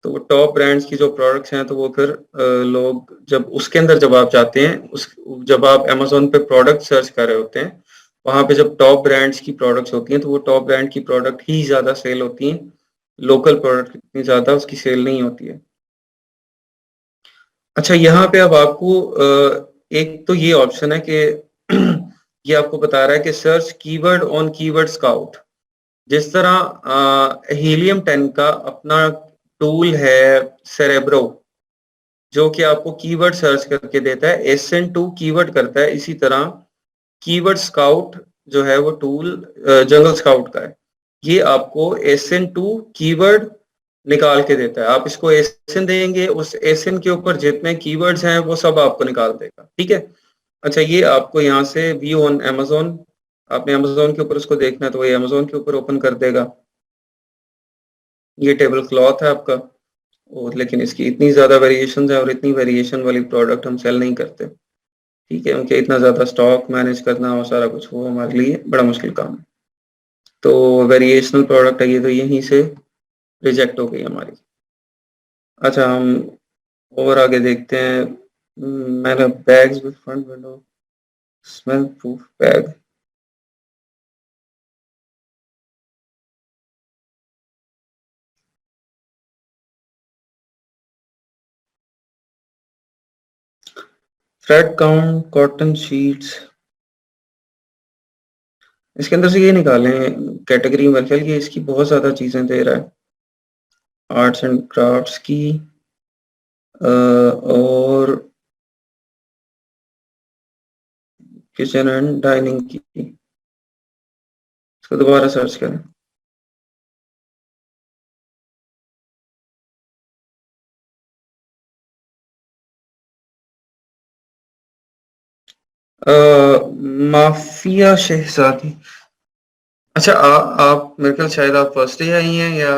Speaker 1: तो वो टॉप ब्रांड्स की जो प्रोडक्ट्स हैं तो वो फिर लोग जब उसके अंदर जब आप जाते हैं उस जब आप अमेज़न पे प्रोडक्ट सर्च कर रहे होते हैं, वहाँ पे जब टॉप ब्रांड्स की प्रोडक्ट्स होती हैं तो वो टॉप ब्रांड की प्रोडक्ट ही ज़्यादा सेल होती हैं। लोकल प्रोडक्ट इतनी ज़्यादा उसकी सेल नहीं होती है। अच्छा, यहाँ पे अब आपको एक तो ये ऑप्शन है कि ये आपको बता रहा है कि search keyword on keyword scout. जिस तरह हीलियम 10 का अपना टूल है सेरेब्रो, जो कि आपको कीवर्ड सर्च करके देता है, एसएन2 कीवर्ड करता है, इसी तरह कीवर्ड स्काउट जो है वो टूल जंगल स्काउट का है। ये आपको एसएन2 कीवर्ड निकाल के देता है। आप इसको एसएन देंगे, उस एसएन के ऊपर जितने कीवर्ड्स हैं वो सब आपको निकाल देगा, ठीक है। अच्छा, ये आपको यहाँ से व्यू ऑन अमेज़न, आपने अमेज़न के ऊपर उसको देखना है तो ये अमेज़न के ऊपर ओपन कर देगा। ये टेबल क्लॉथ है आपका, और लेकिन इसकी इतनी ज़्यादा वेरिएशंस है और इतनी वेरिएशन वाली प्रोडक्ट हम सेल नहीं करते, ठीक है। उनके इतना ज़्यादा स्टॉक मैनेज करना और सारा कुछ वो हमारे लिए बड़ा मुश्किल काम है। तो वेरिएशनल प्रोडक्ट है ये, तो यहीं से रिजेक्ट हो गई हमारी। अच्छा, हम और आगे देखते हैं। मैंने bags with front window, smell proof bag, thread count, cotton sheets, इसके अंदर से ये निकालें कैटेगरी। मेरे ख्याल की इसकी बहुत ज़्यादा चीज़ें दे रहा है, आर्ट्स एंड क्राफ्ट्स की और किचन एंड डाइनिंग की। इसको दोबारा सर्च करें। माफिया शहजादी। अच्छा, आप मेरे ख्याल शायद आप फर्स्ट डे आई हैं या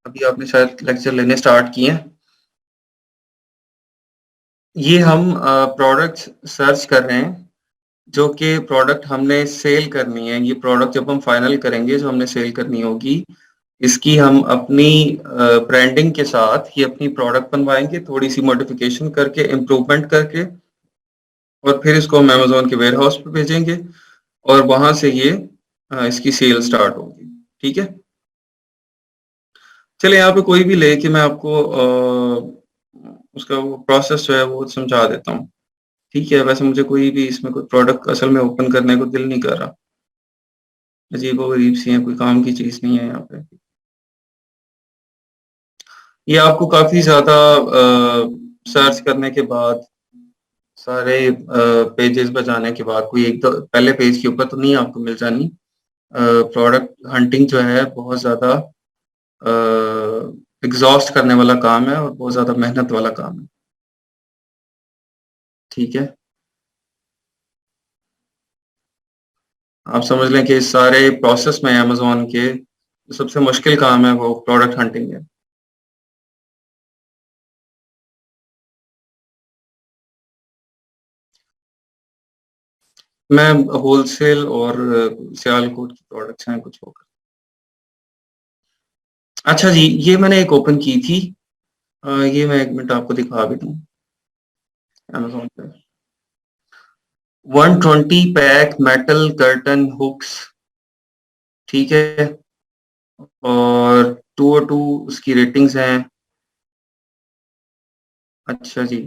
Speaker 1: अभी आपने शायद लेक्चर लेने स्टार्ट किए हैं। ये हम प्रोडक्ट्स सर्च कर रहे हैं जो कि प्रोडक्ट हमने सेल करनी है, ये प्रोडक्ट जब हम फाइनल करेंगे जो हमने सेल करनी होगी, इसकी हम अपनी ब्रांडिंग के साथ ये अपनी प्रोडक्ट बनवाएंगे, थोड़ी सी मॉडिफिकेशन करके, इम्प्रूवमेंट करके, और फिर इसको हम अमेजोन के वेयर हाउस पे भेजेंगे और वहां से ये इसकी सेल स्टार्ट होगी। ठीक है, चलिए यहाँ पे कोई भी ले कि मैं आपको उसका वो प्रोसेस जो है वो समझा देता हूँ। ठीक है, वैसे मुझे कोई भी इसमें कोई प्रोडक्ट असल में ओपन करने को दिल नहीं कर रहा, अजीबो-गरीब सी है, कोई काम की चीज़ नहीं है यहाँ पे। ये आपको काफ़ी ज़्यादा सर्च करने के बाद, सारे पेजेस पे जाने के बाद कोई एक तो पहले पेज के ऊपर तो नहीं आपको मिल जानी। प्रोडक्ट हंटिंग जो है बहुत ज़्यादा एग्ज़ॉस्ट करने वाला काम है और बहुत ज़्यादा मेहनत वाला काम है। ठीक है? आप समझ लें कि इस सारे प्रोसेस में अमेज़न के जो सबसे मुश्किल काम है वो प्रोडक्ट हंटिंग है। मैं होलसेल और सियालकोट की प्रोडक्ट्स हैं कुछ होकर। अच्छा जी, ये मैंने एक ओपन की थी। ये मैं 1 मिनट आपको दिखा भी दूँ अमेज़न पे। 120 पैक मेटल कर्टन हुक्स, ठीक है? और 202 उसकी रेटिंग्स हैं। अच्छा जी,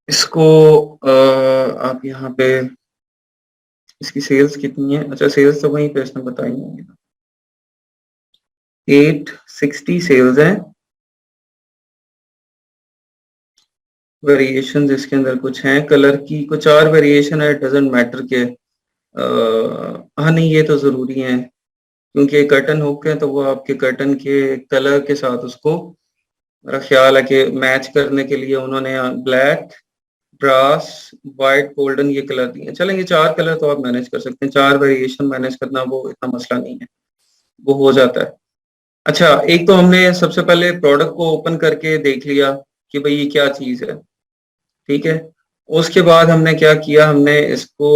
Speaker 1: इसको आप यहाँ पे इसकी सेल्स कितनी है? अच्छा, सेल्स तो वहीं पे इसने बताई होंगी। 860 सेल्स हैं। वेरिएशंस इसके अंदर कुछ हैं, कलर की कुछ और वेरिएशन है, डजंट मैटर के हाँ नहीं, ये तो ज़रूरी है क्योंकि कर्टन हुक है तो वो आपके कर्टन के कलर के साथ उसको, मेरा ख्याल है कि मैच करने के लिए उन्होंने ब्लैक, ब्रास, व्हाइट, गोल्डन ये कलर दिए हैं। चलें, ये 4 कलर तो आप मैनेज कर सकते हैं, 4 वेरिएशन मैनेज करना वो इतना मसला नहीं है, वो हो जाता है। अच्छा, एक तो हमने सबसे पहले प्रोडक्ट को ओपन करके देख लिया कि भई ये क्या चीज़ है, ठीक है? उसके बाद हमने क्या किया, हमने इसको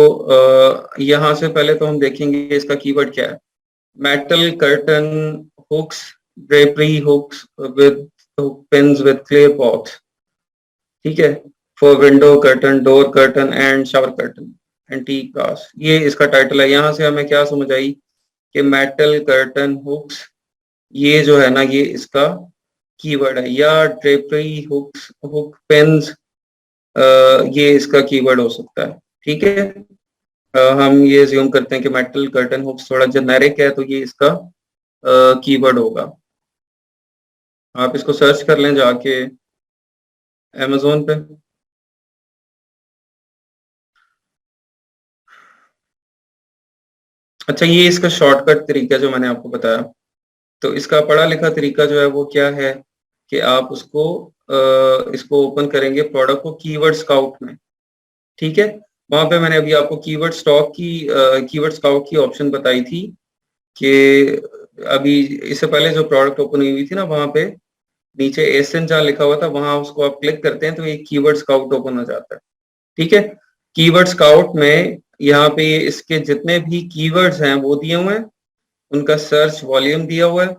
Speaker 1: यहाँ से पहले तो हम देखेंगे इसका कीवर्ड क्या है। Metal curtain hooks, drapery hooks with hook pins with clear box, ठीक है? For window curtain, door curtain and shower curtain, antique brass, ये इसका टाइटल है। यहाँ से हमें क्या समझ आई कि मेटल कर्टन हुक्स, ये जो है ना ये इसका कीवर्ड है, या ड्रेपरी हुक्स, हुक पेन्स, ये इसका कीवर्ड हो सकता है। ठीक है, हम ये ज्यूम करते हैं कि मेटल कर्टन हुक्स थोड़ा जेनेरिक है तो ये इसका कीवर्ड होगा। आप इसको सर्च कर लें जाके अमेज़न पे। अच्छा, ये इसका शॉर्टकट तरीका जो मैंने आपको बताया, तो इसका पढ़ा लिखा तरीका जो है वो क्या है कि आप उसको इसको ओपन करेंगे प्रोडक्ट को कीवर्ड स्काउट में, ठीक है? वहाँ पे मैंने अभी आपको कीवर्ड स्टॉक की कीवर्ड स्काउट की ऑप्शन बताई थी कि अभी इससे पहले जो प्रोडक्ट ओपन हुई थी ना, वहाँ पे नीचे एसएन जहाँ लिखा हुआ था वहाँ उसको आप क्लिक करते हैं तो एक कीवर्ड स्काउट ओपन हो जाता है। ठीक है, कीवर्ड स्काउट में यहाँ पे इसके जितने भी कीवर्ड्स हैं वो दिए हुए हैं, उनका सर्च वॉल्यूम दिया हुआ है,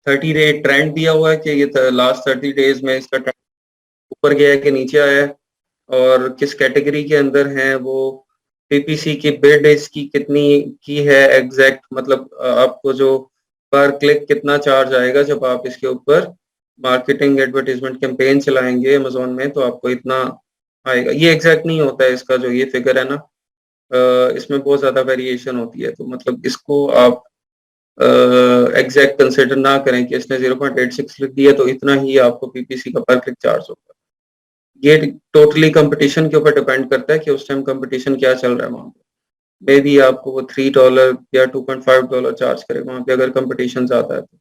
Speaker 1: 30 डे ट्रेंड दिया हुआ है कि ये लास्ट 30 डेज में इसका ट्रेंड ऊपर गया है कि नीचे आया है, और किस कैटेगरी के अंदर है वो, पीपीसी की बिड इसकी कितनी की है एग्जैक्ट, मतलब आपको जो पर क्लिक कितना चार्ज आएगा जब आप इसके ऊपर मार्केटिंग एडवर्टाइजमेंट कैंपेन चलाएंगे अमेज़न में, तो आपको इतना आएगा। ये एग्जैक्ट नहीं होता है इसका जो ये फिगर है ना, इसमें बहुत ज़्यादा वेरिएशन होती है, तो मतलब इसको आप एग्जैक्ट कंसिडर ना करें कि इसने 0.86 लिख दिया तो इतना ही आपको पीपीसी का पर क्लिक चार्ज होगा। ये टोटली कंपटीशन के ऊपर डिपेंड करता है कि उस टाइम कंपटीशन क्या चल रहा है वहाँ पे। मे बी आपको वो $3 या $2.5 चार्ज करे वहाँ पे अगर कंपटीशन ज़्यादा है तो।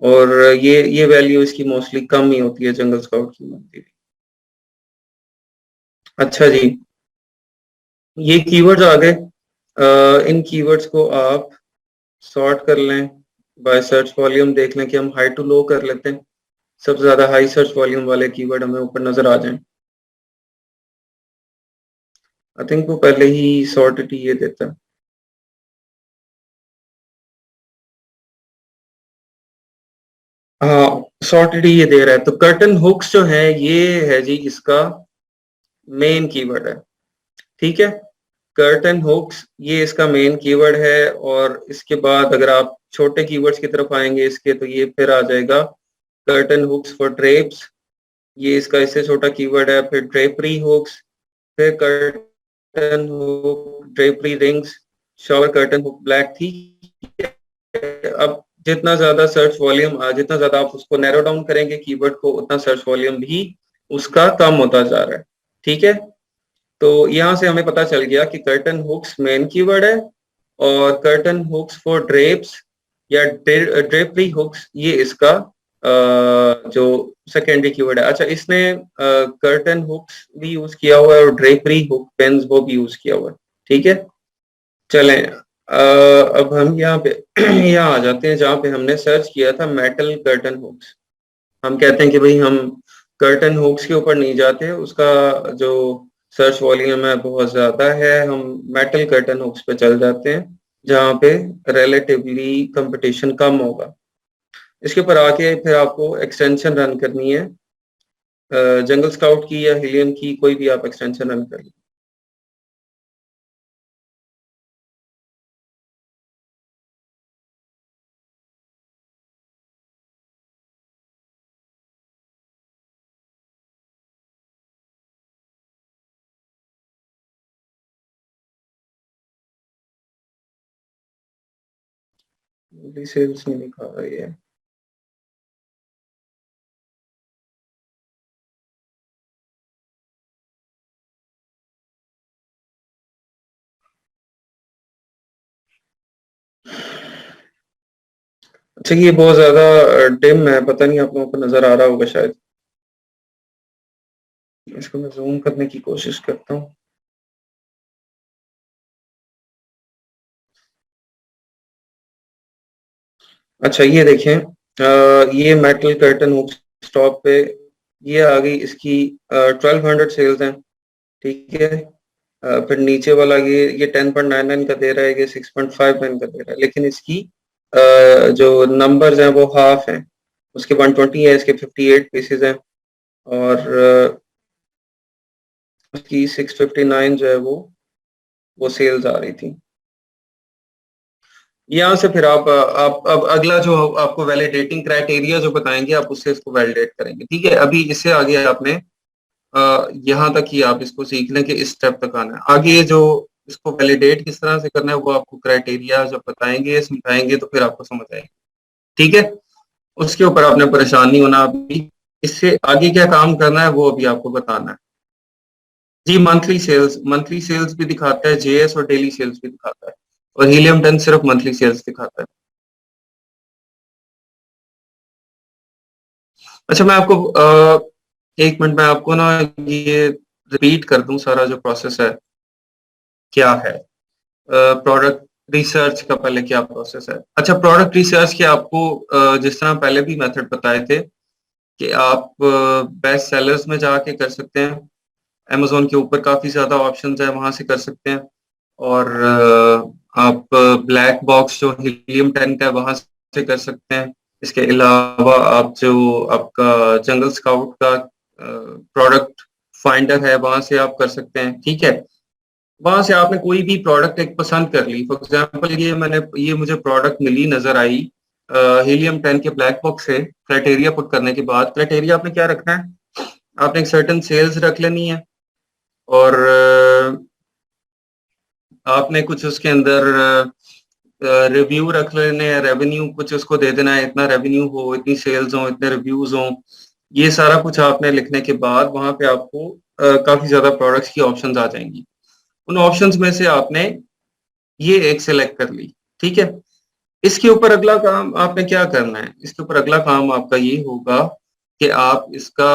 Speaker 1: और ये वैल्यू इसकी मोस्टली कम ही होती है जंगल स्काउट की मिलती है। अच्छा जी, ये कीवर्ड्स आ गए। इन कीवर्ड्स को आप सॉर्ट कर लें, बाय सर्च वॉल्यूम देख लें कि हम हाई टू लो कर लेते हैं, सबसे ज़्यादा हाई सर्च वॉल्यूम वाले कीवर्ड हमें ऊपर नज़र आ जाएँ। आई थिंक वो पहले ही सॉर्टेड ये देता है। हाँ, सॉर्टेड ये दे रहा है। तो कर्टन हुक्स जो है ये है जी इसका मेन कीवर्ड है। ठीक है, कर्टन हुक्स ये इसका मेन कीवर्ड है। और इसके बाद अगर आप छोटे कीवर्ड्स की तरफ आएंगे इसके, तो ये फिर आ जाएगा कर्टन हुक्स फॉर ड्रेप्स, ये इसका इससे छोटा कीवर्ड है। फिर ड्रेपरी हुक्स, फिर curtain hook, drapery rings, shower curtain hook black. ठीक है, अब जितना ज्यादा सर्च वॉल्यूम, जितना ज्यादा आप उसको नैरो डाउन करेंगे कीवर्ड को, उतना सर्च वॉल्यूम भी उसका कम होता जा रहा है। ठीक है, तो यहाँ से हमें पता चल गया कि कर्टन हुक्स मेन कीवर्ड है, और कर्टन हुक्स फॉर ड्रेप्स या ड्रेपरी हुक्स ये इसका जो सेकेंडरी कीवर्ड है। अच्छा, इसने कर्टन हुक्स भी यूज किया हुआ है और ड्रेपरी हुक पेन्स वो भी यूज किया हुआ है। ठीक है, चलें अब हम यहाँ पे यहाँ आ जाते हैं जहाँ पे हमने सर्च किया था मेटल कर्टन हुक्स। हम कहते हैं कि भाई हम कर्टन हुक्स के ऊपर नहीं जाते, उसका जो सर्च वॉल्यूम है बहुत ज्यादा है, हम मेटल कर्टन हुक्स पे चल जाते हैं जहाँ पे रिलेटिवली कंपटीशन कम होगा। इसके ऊपर आके फिर आपको एक्सटेंशन रन करनी है, जंगल स्काउट की या हिलियन की, कोई भी आप एक्सटेंशन रन कर लीजिए। सेल्स नहीं दिखा रही है। अच्छा, ये बहुत ज्यादा डिम है, पता नहीं आप लोगों को नजर आ रहा होगा शायद। इसको मैं जूम करने की कोशिश करता हूँ। अच्छा, ये देखें, ये मेटल कर्टन हुक स्टॉक पे ये आ गई, इसकी 1200 सेल्स हैं। ठीक है, फिर नीचे वाला ये 10.99 का दे रहा है, ये 6.59 का दे रहा है, लेकिन इसकी जो नंबर्स हैं वो हाफ हैं। उसके 120 है, इसके 58 पीसेज हैं, और उसकी 659 जो है वो सेल्स आ रही थी। यहाँ से फिर आप अब अगला जो आपको वैलिडेटिंग क्राइटेरिया जो बताएंगे, आप उससे इसको वैलिडेट करेंगे। ठीक है, अभी इससे आगे आपने यहाँ तक ही आप इसको सीख लें कि इस स्टेप तक आना है। आगे जो इसको वैलिडेट किस तरह से करना है वो आपको क्राइटेरिया जब बताएंगे समझाएंगे तो फिर आपको समझ आएगा। ठीक है, उसके ऊपर आपने परेशान नहीं होना। अभी इससे आगे क्या काम करना है वो अभी आपको बताना है। जी, मंथली सेल्स भी दिखाता है जेएस, और डेली सेल्स भी दिखाता है, और हीलियम 10 सिर्फ मंथली सेल्स दिखाता है। अच्छा, मैं आपको एक मिनट में आपको ना ये रिपीट कर दूं सारा जो प्रोसेस है क्या है। प्रोडक्ट रिसर्च का पहले क्या प्रोसेस है। अच्छा, प्रोडक्ट रिसर्च के आपको जिस तरह पहले भी मेथड बताए थे कि आप बेस्ट सेलर्स में जाके कर सकते हैं, अमेजोन के ऊपर काफी ज्यादा ऑप्शंस है, वहां से कर सकते हैं। और आप ब्लैक बॉक्स जो हीलियम 10 का है वहां से कर सकते हैं। इसके अलावा आप जो आपका जंगल स्काउट का प्रोडक्ट फाइंडर है वहां से आप कर सकते हैं। ठीक है, वहां से आपने कोई भी प्रोडक्ट एक पसंद कर ली, फॉर एग्जांपल ये मुझे प्रोडक्ट मिली, नजर आई हीलियम 10 के ब्लैक बॉक्स से। क्राइटेरिया पुट करने के बाद क्राइटेरिया आपने क्या रखना है, आपने एक सर्टेन सेल्स रख लेनी है, और आपने कुछ उसके अंदर रिव्यू रख लेने हैं, रेवेन्यू कुछ उसको दे देना है, इतना रेवेन्यू हो, इतनी सेल्स हो, इतने रिव्यूज हो। ये सारा कुछ आपने लिखने के बाद वहां पे आपको काफी ज्यादा प्रोडक्ट्स की ऑप्शंस आ जाएंगी। उन ऑप्शंस में से आपने ये एक सिलेक्ट कर ली। ठीक है, इसके ऊपर अगला काम आपने क्या करना है, इसके ऊपर अगला काम आपका ये होगा कि आप इसका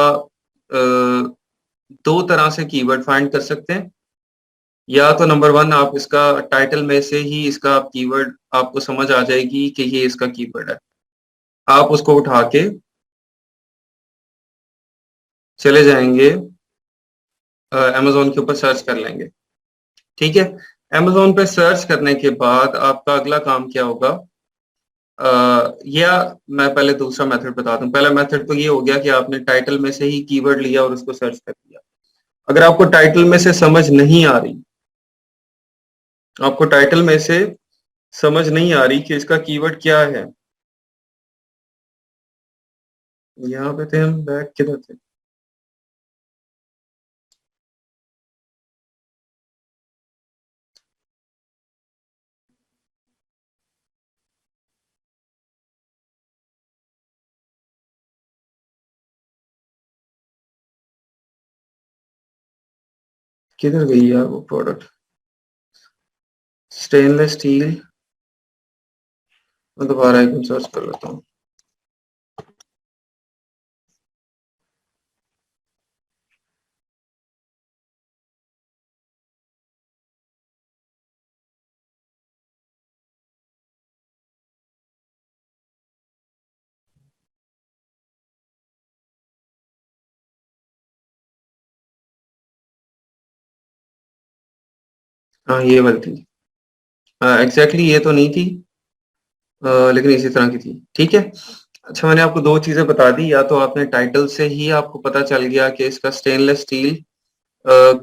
Speaker 1: दो तरह से कीवर्ड फाइंड कर सकते हैं। या तो नंबर वन, आप इसका टाइटल में से ही इसका कीवर्ड आपको समझ आ जाएगी कि ये इसका कीवर्ड है, आप उसको उठा के चले जाएंगे अमेजोन के ऊपर सर्च कर लेंगे। ठीक है। अमेजोन पे सर्च करने के बाद आपका अगला काम क्या होगा, या मैं पहले दूसरा मेथड बता दूं। पहला मेथड तो ये हो गया कि आपने टाइटल में से ही कीवर्ड लिया और उसको सर्च कर दिया। अगर आपको टाइटल में से समझ नहीं आ रही, आपको टाइटल में से समझ नहीं आ रही कि इसका कीवर्ड क्या है, यहाँ पे थे हम, बैक किधर थे, किधर गई यार वो प्रोडक्ट, स्टेनलेस स्टील। मैं दोबारा एक सर्च कर लेता हूँ। हाँ ये वाली थी, एग्जैक्टली ये तो नहीं थी, लेकिन इसी तरह की थी। ठीक है। अच्छा, मैंने आपको दो चीजें बता दी, या तो आपने टाइटल से ही आपको पता चल गया कि इसका स्टेनलेस स्टील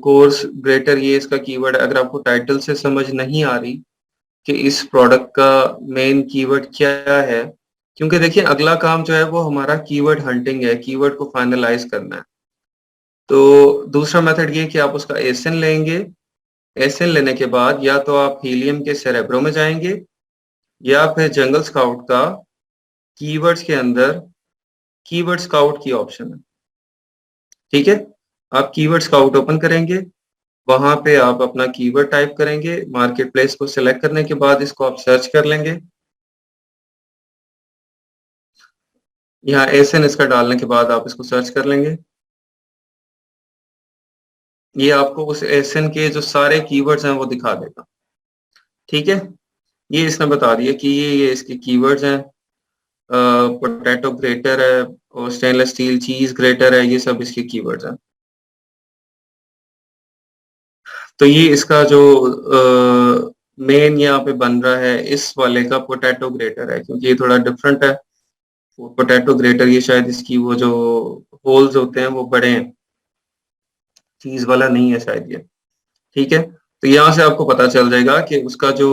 Speaker 1: कोर्स ग्रेटर ये इसका कीवर्ड है। अगर आपको टाइटल से समझ नहीं आ रही कि इस प्रोडक्ट का मेन कीवर्ड क्या है, क्योंकि देखिए अगला काम जो है वो हमारा कीवर्ड हंटिंग है, कीवर्ड को फाइनलाइज करना है। तो दूसरा मेथड ये कि आप उसका एसएन लेंगे। एसएन लेने के बाद या तो आप हीलियम के सेरेब्रो में जाएंगे, या फिर जंगल स्काउट का कीवर्ड्स के अंदर कीवर्ड स्काउट की ऑप्शन है। ठीक है। आप कीवर्ड स्काउट ओपन करेंगे, वहां पे आप अपना कीवर्ड टाइप करेंगे, मार्केट प्लेस को सिलेक्ट करने के बाद इसको आप सर्च कर लेंगे। यहाँ एसएन इसका डालने के बाद आप इसको सर्च कर लेंगे। ये आपको उस एसएन के जो सारे कीवर्ड्स हैं वो दिखा देगा। ठीक है। ये इसने बता दिया कि ये इसके कीवर्ड्स हैं, पोटैटो ग्रेटर है और स्टेनलेस स्टील चीज ग्रेटर है, ये सब इसके कीवर्ड्स हैं। तो ये इसका जो मेन यहाँ पे बन रहा है इस वाले का पोटैटो ग्रेटर है, क्योंकि ये थोड़ा डिफरेंट है। पोटैटो ग्रेटर ये शायद इसकी वो जो होल्स होते हैं वो बड़े हैं, चीज वाला नहीं है शायद ये। ठीक है। तो यहाँ से आपको पता चल जाएगा कि उसका जो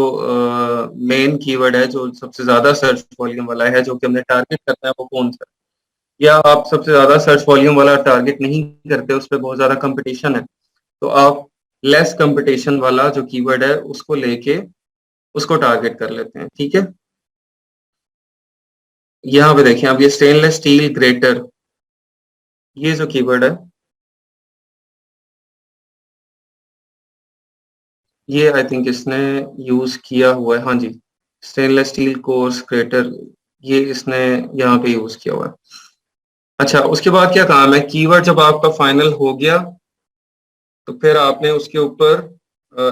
Speaker 1: मेन कीवर्ड है, जो सबसे ज्यादा सर्च वॉल्यूम वाला है, जो कि हमने टारगेट करना है, वो कौन सा है। या आप सबसे ज्यादा सर्च वॉल्यूम वाला टारगेट नहीं करते, उस पर बहुत ज्यादा कंपटीशन है, तो आप लेस कंपटीशन वाला जो कीवर्ड है उसको लेके उसको टारगेट कर लेते हैं। ठीक है। यहाँ पे देखिए आप, ये स्टेनलेस स्टील ग्रेटर, ये जो कीवर्ड है, ये आई थिंक इसने यूज किया हुआ है। हाँ जी, स्टेनलेस स्टील कोर्स ग्रेटर, ये इसने यहाँ पे यूज किया हुआ है। अच्छा, उसके बाद क्या काम है, कीवर्ड जब आपका फाइनल हो गया तो फिर आपने उसके ऊपर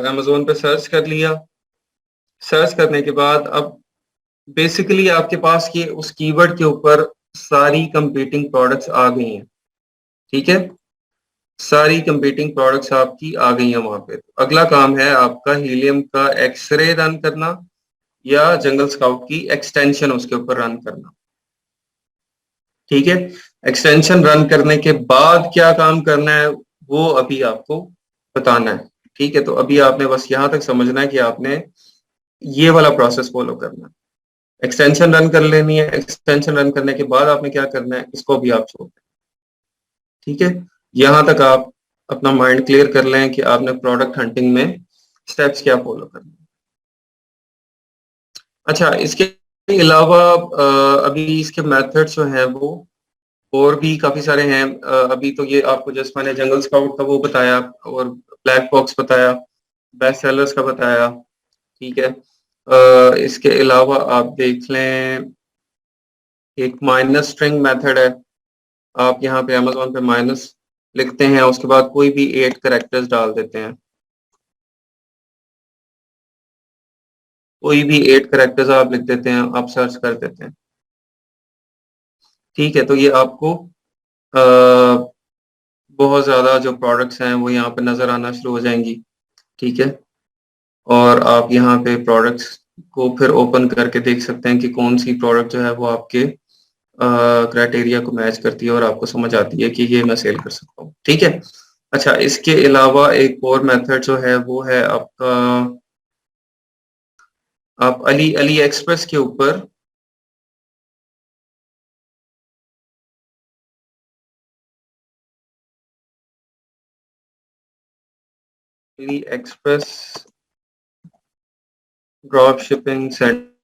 Speaker 1: अमेजोन पे सर्च कर लिया। सर्च करने के बाद अब बेसिकली आपके पास ये उस कीवर्ड के ऊपर सारी कंपीटिंग प्रोडक्ट्स आ गई हैं। ठीक है। सारी कंपीटिंग प्रोडक्ट्स आपकी आ गई हैं वहां पे। अगला काम है आपका हीलियम का एक्सरे रन करना, या जंगल स्काउट की एक्सटेंशन उसके ऊपर रन करना। ठीक है। एक्सटेंशन रन करने के बाद क्या काम करना है वो अभी आपको बताना है। ठीक है। तो अभी आपने बस यहां तक समझना है कि आपने ये वाला प्रोसेस फॉलो करना है। एक्सटेंशन रन कर लेनी है, एक्सटेंशन रन करने के बाद आपने क्या करना है, इसको भी आप छोड़ दें। ठीक है। यहां तक आप अपना माइंड क्लियर कर लें कि आपने प्रोडक्ट हंटिंग में स्टेप्स क्या फॉलो करने हैं। अच्छा, इसके अलावा अभी इसके मेथड्स जो हैं वो और भी काफी सारे हैं। अभी तो ये आपको जस्ट मैंने जंगल स्काउट का वो बताया और ब्लैक बॉक्स बताया, बेस्ट सेलर्स का बताया। ठीक है। इसके अलावा आप देख लें, एक माइनस स्ट्रिंग मेथड है। आप यहाँ पे अमेजोन पे माइनस लिखते हैं, उसके बाद कोई भी 8 करेक्टर्स डाल देते हैं। कोई भी 8 करेक्टर्स आप लिख देते हैं, आप सर्च कर देते हैं। ठीक है। तो ये आपको बहुत ज्यादा जो प्रोडक्ट्स हैं वो यहाँ पे नजर आना शुरू हो जाएंगी। ठीक है। और आप यहाँ पे प्रोडक्ट्स को फिर ओपन करके देख सकते हैं कि कौन सी प्रोडक्ट जो है वो आपके क्राइटेरिया को मैच करती है और आपको समझ आती है कि ये मैं सेल कर सकता हूँ। ठीक है। अच्छा, इसके अलावा एक और मेथड जो है वो है आपका, आप अली अली एक्सप्रेस के ऊपर Ali express drop shipping centre,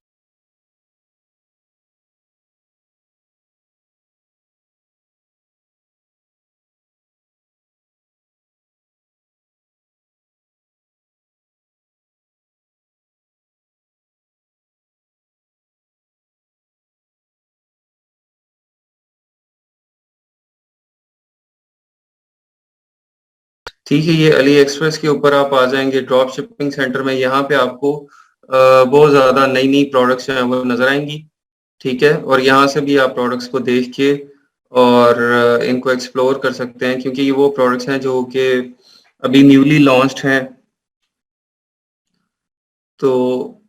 Speaker 1: ठीक है, ये अली एक्सप्रेस के ऊपर आप आ जाएंगे ड्रॉप शिपिंग सेंटर में। यहाँ पे आपको बहुत ज़्यादा नई नई प्रोडक्ट्स हैं वो नज़र आएंगी। ठीक है, और यहाँ से भी आप प्रोडक्ट्स को देख के और इनको एक्सप्लोर कर सकते हैं, क्योंकि ये वो प्रोडक्ट्स हैं जो कि अभी न्यूली लॉन्च्ड हैं, तो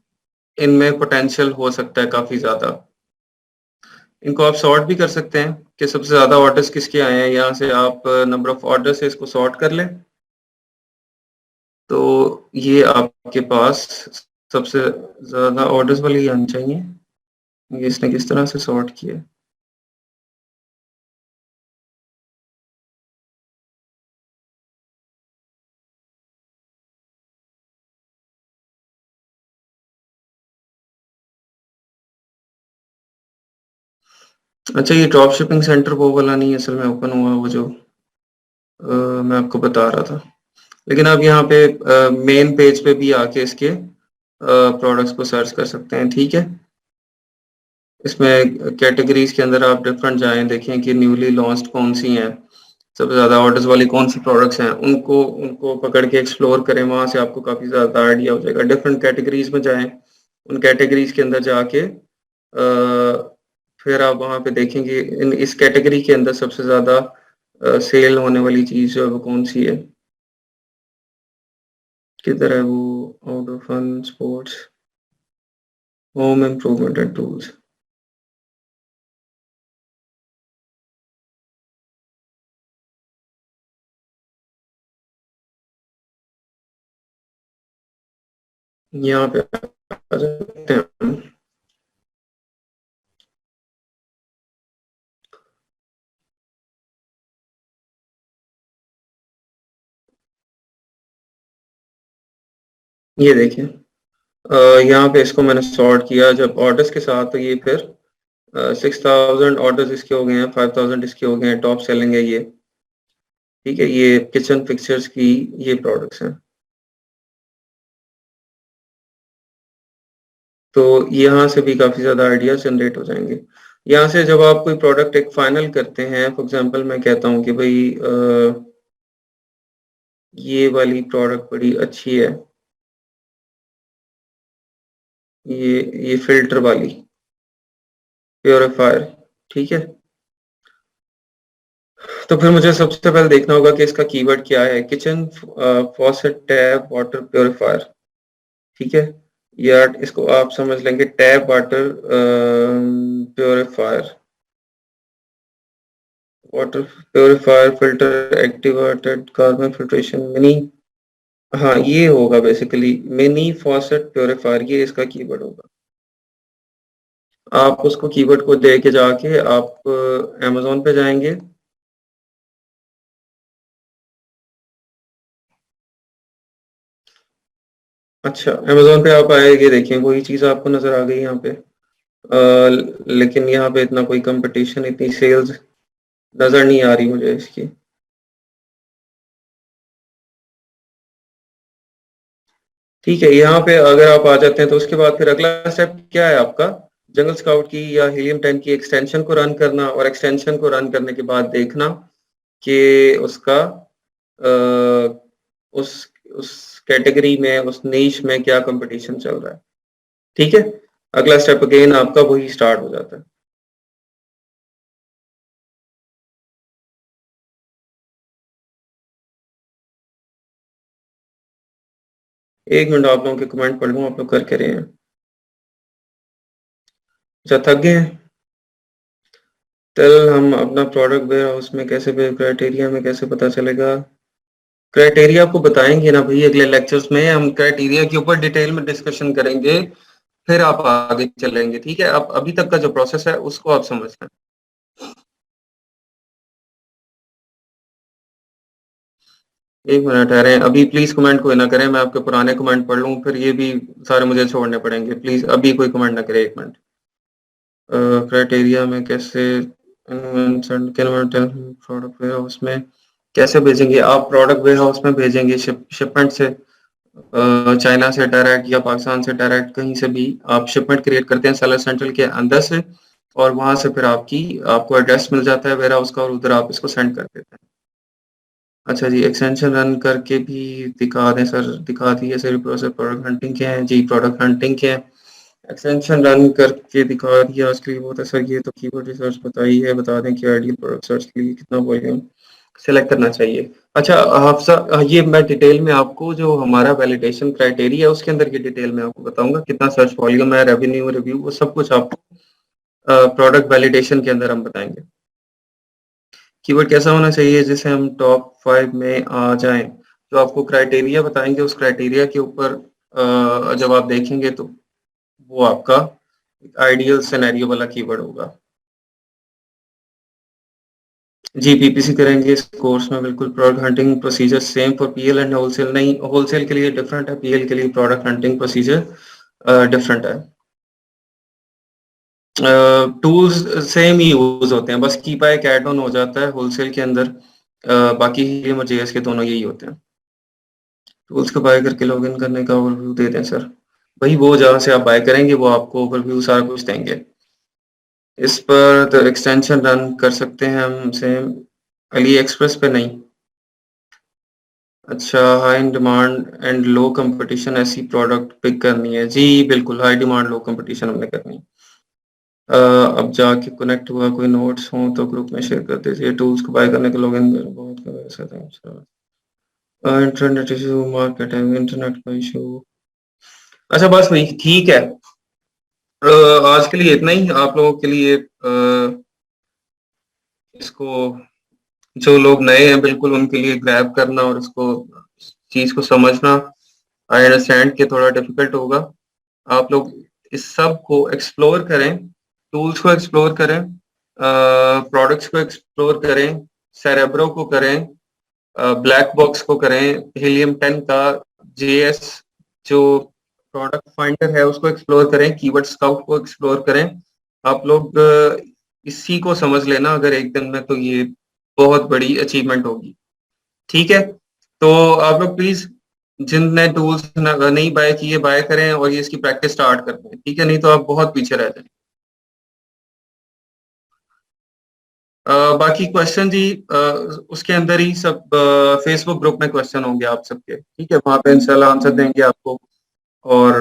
Speaker 1: इनमें पोटेंशियल हो सकता है काफ़ी ज़्यादा। इनको आप सॉर्ट भी कर सकते हैं कि सबसे ज़्यादा ऑर्डर्स किसके आए हैं। यहाँ से आप नंबर ऑफ ऑर्डर से इसको सॉर्ट कर लें, तो ये आपके पास सबसे ज़्यादा ऑर्डर्स वाली आनी चाहिए। ये इसने किस तरह से सॉर्ट किया है। अच्छा, ये ड्रॉप शिपिंग सेंटर वो वाला नहीं है असल में ओपन हुआ, वो जो मैं आपको बता रहा था। लेकिन आप यहाँ पे मेन पेज पे भी आके इसके प्रोडक्ट्स को सर्च कर सकते हैं। ठीक है, इसमें कैटेगरीज के अंदर आप डिफरेंट जाएं, देखें कि न्यूली लॉन्च्ड कौन सी हैं, सबसे ज़्यादा ऑर्डर्स वाली कौन सी प्रोडक्ट्स हैं, उनको उनको पकड़ के एक्सप्लोर करें। वहाँ से आपको काफ़ी ज़्यादा आइडिया हो जाएगा। डिफरेंट कैटेगरीज में जाएं, उन कैटेगरीज के अंदर जाके फिर आप वहाँ पे देखेंगे इन इस कैटेगरी के अंदर सबसे ज़्यादा सेल होने वाली चीज़ जो है वो कौन सी है। किधर है वो? Outdoor fun, sports, home improvement and tools. यहाँ पे आ सकते हैं हम। ये देखिए, यहाँ पे इसको मैंने सॉर्ट किया जब ऑर्डर्स के साथ, तो ये फिर 6000 ऑर्डर्स इसके हो गए हैं, 5000 इसके हो गए हैं, टॉप सेलिंग है ये। ठीक है, ये किचन फिक्सचर्स की ये प्रोडक्ट्स हैं। तो यहाँ से भी काफ़ी ज़्यादा आइडिया जनरेट हो जाएंगे। यहाँ से जब आप कोई प्रोडक्ट एक फाइनल करते हैं, फॉर एग्जांपल मैं कहता हूँ कि भाई ये वाली प्रोडक्ट बड़ी अच्छी है, ये फिल्टर वाली प्योरीफायर। ठीक है, तो फिर मुझे सबसे पहले देखना होगा कि इसका कीवर्ड क्या है। Kitchen faucet tap water purifier. ठीक है, या इसको आप समझ लेंगे tap water purifier, water purifier filter activated carbon filtration mini. हाँ, ये होगा बेसिकली मिनी फॉसेट प्योरीफायर, ये इसका कीवर्ड होगा। आप उसको कीवर्ड को दे के जाके आप अमेज़न पे जाएंगे। अच्छा, अमेज़न पे आप आएंगे, देखें वही चीज़ आपको नज़र आ गई यहाँ पे। लेकिन यहाँ पे इतना कोई कंपटीशन, इतनी सेल्स नज़र नहीं आ रही मुझे इसकी। ठीक है, यहाँ पे अगर आप आ जाते हैं तो उसके बाद फिर अगला स्टेप क्या है आपका? जंगल स्काउट की या हीलियम 10 की एक्सटेंशन को रन करना, और एक्सटेंशन को रन करने के बाद देखना कि उसका अ, उस उस कैटेगरी में, उस नीश में क्या कंपटीशन चल रहा है। ठीक है, अगला स्टेप अगेन आपका वही स्टार्ट हो जाता है। 1 मिनट आप लोगों के कमेंट पढ़ लूँ, आप लोग कर क्या रहे हैं? अच्छा, थक गए हैं? कल हम अपना प्रोडक्ट वेयर हाउस में कैसे क्राइटेरिया में कैसे पता चलेगा? क्राइटेरिया आपको बताएँगे ना भई अगले लेक्चर्स में, हम क्राइटेरिया के ऊपर डिटेल में डिस्कशन करेंगे, फिर आप आगे चलेंगे, ठीक है? आप अभी तक का जो प्रोसेस है उसको आप समझ लें। एक मिनट ठहरें, अभी प्लीज़ कमेंट कोई ना करें, मैं आपके पुराने कमेंट पढ़ लूँ, फिर ये भी सारे मुझे छोड़ने पड़ेंगे। प्लीज़ अभी कोई कमेंट ना करे, 1 मिनट। क्राइटेरिया में कैसे प्रोडक्ट वेयर हाउस में कैसे भेजेंगे? आप प्रोडक्ट वेयर हाउस में भेजेंगे शिपमेंट से, चाइना से डायरेक्ट या पाकिस्तान से डायरेक्ट, कहीं से भी आप शिपमेंट क्रिएट करते हैं सेलर सेंट्रल के अंदर से, और वहाँ से फिर आपको एड्रेस मिल जाता है वेयर हाउस का, और उधर आप इसको सेंड कर देते हैं। अच्छा जी, एक्सटेंशन रन करके भी दिखा दें सर, दिखा दिए सर प्रोसेस प्रोडक्ट हंटिंग के हैं जी, प्रोडक्ट हंटिंग के हैं। एक्सटेंशन रन करके दिखा दिया उसके लिए बहुत है सर, ये तो कीवर्ड रिसर्च बताई है, बता दें कि आइडियल प्रोडक्ट सर्च के लिए कितना वॉल्यूम सेलेक्ट करना चाहिए। अच्छा हाफसा, ये मैं डिटेल में आपको जो हमारा वैलिडेशन क्राइटेरिया है उसके अंदर की डिटेल में आपको बताऊंगा, कितना सर्च वॉल्यूम है, रेवेन्यू, रिव्यू, वो सब कुछ आपको प्रोडक्ट वैलिडेशन के अंदर हम बताएंगे। कीवर्ड कैसा होना चाहिए जिससे हम टॉप 5 में आ जाएं? जो आपको क्राइटेरिया बताएंगे उस क्राइटेरिया के ऊपर जब आप देखेंगे तो वो आपका आइडियल सिनेरियो वाला कीवर्ड होगा। जी, पीपीसी करेंगे इस कोर्स में बिल्कुल। Product hunting procedure same for PL and wholesale नहीं, होलसेल के लिए डिफरेंट है, पीएल के लिए प्रोडक्ट हंटिंग प्रोसीजर डिफरेंट है। टूल्स सेम ही यूज होते हैं, बस की पाई एक ऐड ऑन हो जाता है होलसेल के अंदर, बाकी हीलियम और जेएस के दोनों यही होते हैं। टूल्स को बाय करके लॉगिन करने का ओवरव्यू दे दें सर। वही वो जहाँ से आप बाय करेंगे वो आपको ओवरव्यू सारा कुछ देंगे। इस पर तो एक्सटेंशन रन कर सकते हैं हम सेम, अली एक्सप्रेस पे नहीं। अच्छा, high demand and low competition ऐसी प्रोडक्ट पिक करनी है जी, बिल्कुल हाई डिमांड लो कंपटीशन हमने करनी है। अब जाके कनेक्ट हुआ कोई नोट्स हो तो ग्रुप में शेयर कर दीजिए। टूल्स को बाय करने के लॉगिन बहुत इंटरनेट इशू, मार्केट है, इंटरनेट का इशू। अच्छा बस वही ठीक है। आज के लिए इतना ही, आप लोगों के लिए इसको, जो लोग नए हैं बिल्कुल उनके लिए ग्रैब करना और इसको चीज को समझना, आई अंडरस्टैंड कि थोड़ा डिफिकल्ट होगा। आप लोग इस सब को एक्सप्लोर करें, टूल्स को एक्सप्लोर करें, प्रोडक्ट्स को एक्सप्लोर करें, सेरेब्रो को करें, ब्लैक बॉक्स को करें, हीलियम 10 का जेएस जो प्रोडक्ट फाइंडर है उसको एक्सप्लोर करें, कीवर्ड स्काउट को एक्सप्लोर करें। आप लोग इसी को समझ लेना अगर एक दिन में, तो ये बहुत बड़ी अचीवमेंट होगी। ठीक है, तो आप लोग प्लीज जिनने टूल्स नहीं बाय किए बाय करें और ये इसकी प्रैक्टिस स्टार्ट कर दें, ठीक है, नहीं तो आप बहुत पीछे रह जाएंगे। बाकी क्वेश्चन जी उसके अंदर ही सब फेसबुक ग्रुप में क्वेश्चन होंगे आप सबके, ठीक है, वहां पे इंशाल्लाह आंसर देंगे आपको। और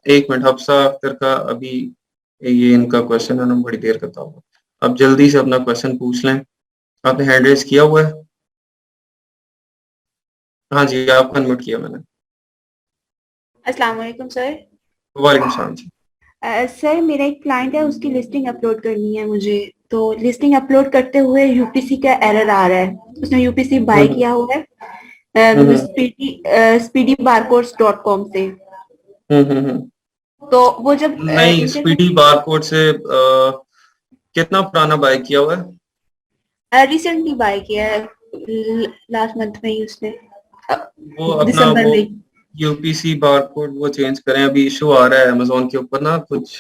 Speaker 1: 1 मिनट, हफ्सा अख्तर का अभी ये इनका क्वेश्चन है ना, बड़ी देर करता होगा। अब जल्दी से अपना क्वेश्चन पूछ लें। आपने हैंड रेज किया हुआ है? हाँ जी, आपको अनम्यूट किया मैंने।
Speaker 2: अस्सलाम वालेकुम सर।
Speaker 1: वालेकुम सलाम जी।
Speaker 2: सर मेरा एक क्लाइंट है, उसकी लिस्टिंग अपलोड करनी है मुझे। तो लिस्टिंग अपलोड करते हुए यूपीसी का एरर आ रहा है। उसने यूपीसी बाय
Speaker 1: हम्म
Speaker 2: किया हुआ है
Speaker 1: हम्म
Speaker 2: स्पीडी बारकोड्स डॉट कॉम से।
Speaker 1: हम्म।
Speaker 2: तो वो जब
Speaker 1: नहीं,
Speaker 2: इंटरनेट
Speaker 1: स्पीडी बारकोड से कितना पुराना बाय किया हुआ है?
Speaker 2: रिसेंटली बाय किया है, लास्ट मंथ में ही उसने,
Speaker 1: वो अपना
Speaker 2: दिसंबर
Speaker 1: वो
Speaker 2: में।
Speaker 1: यूपीसी बारकोड वो चेंज करें, अभी इशू आ रहा है अमेजोन के ऊपर ना, कुछ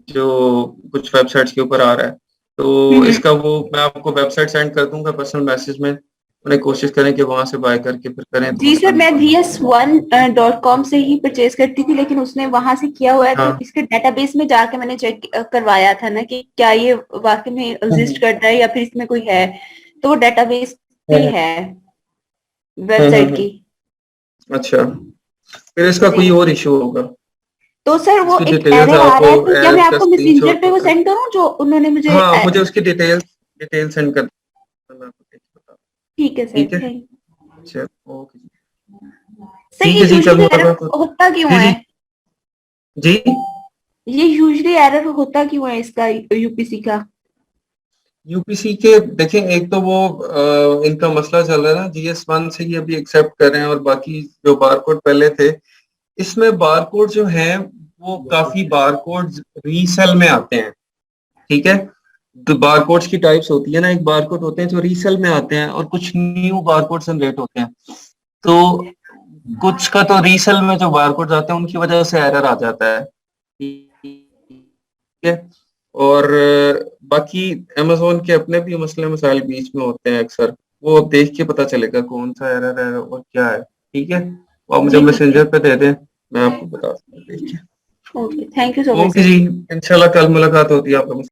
Speaker 1: जो कुछ वेबसाइट्स के ऊपर आ रहा है, तो
Speaker 2: हम्म।
Speaker 1: इसका वो मैं आपको वेबसाइट सेंड कर दूंगा पर्सनल मैसेज में, उन्हें कोशिश करें कि वहां से बाय करके फिर करें तो
Speaker 2: जी
Speaker 1: मसला
Speaker 2: सर,
Speaker 1: नहीं
Speaker 2: मैं
Speaker 1: होगा।
Speaker 2: VS1.com से ही परचेज करती थी, लेकिन उसने वहां से किया हुआ है, तो
Speaker 1: हाँ।
Speaker 2: इसके डेटाबेस में जाके मैंने चेक करवाया था ना कि क्या ये वाकई में एग्जिस्ट
Speaker 1: हम्म
Speaker 2: करता है या फिर इसमें कोई है। तो वो डेटाबेस पे
Speaker 1: हम्म
Speaker 2: है,
Speaker 1: हम्म
Speaker 2: वेबसाइट की।
Speaker 1: अच्छा, फिर इसका
Speaker 2: जी,
Speaker 1: कोई और इशू होगा।
Speaker 2: तो सर वो
Speaker 1: इसकी
Speaker 2: एक
Speaker 1: डिटेल्स
Speaker 2: एरर आ
Speaker 1: आपको
Speaker 2: रहा है, तो क्या मैं
Speaker 1: इसका
Speaker 2: आपको मैसेंजर
Speaker 1: स्क्रीनशॉट
Speaker 2: पे वो
Speaker 1: लेकर,
Speaker 2: सेंड करूं जो उन्होंने मुझे
Speaker 1: हाँ मुझे उसकी डिटेल डिटेल सेंड कर देना, मैं आपको देख के बता दूँ।
Speaker 2: ठीक है सर,
Speaker 1: ठीक है,
Speaker 2: थैंक।
Speaker 1: चलो ओके।
Speaker 2: सर
Speaker 1: ठीक
Speaker 2: ये
Speaker 1: है जी, कल
Speaker 2: यूजुअली एरर
Speaker 1: मुलाकात
Speaker 2: होता क्यों
Speaker 1: जी
Speaker 2: है?
Speaker 1: जी जी।
Speaker 2: ये यूजुअली एरर होता क्यों है इसका, यूपीसी का?
Speaker 1: यूपीसी के देखें, एक तो वो इनका मसला चल रहा है ना, GS1 से ये अभी एक्सेप्ट कर रहे हैं, और बाकी जो बारकोड पहले थे, इसमें बारकोड जो हैं वो काफी बारकोड रीसेल में आते हैं। ठीक है, तो बारकोड्स की टाइप्स होती है ना, एक बारकोड होते हैं जो रीसेल में आते हैं, और कुछ न्यू बारकोड जनरेट होते हैं। तो कुछ का तो रीसेल में जो बारकोड आते हैं उनकी वजह से एरर आ जाता है। ठीक है, और बाकी अमेजोन के अपने भी मसले मसाइल बीच में होते हैं अक्सर, वो अब देख के पता चलेगा कौन सा एरर है और क्या है। ठीक है, वो आप मुझे
Speaker 2: जी ठीक है।
Speaker 1: मैसेंजर पे दे दें, मैं आपको बता दूंगा देख के।
Speaker 2: Okay, thank you so much
Speaker 1: okay
Speaker 2: sir.
Speaker 1: जी, इंशाल्लाह कल मुलाकात होती है आप लोगों से।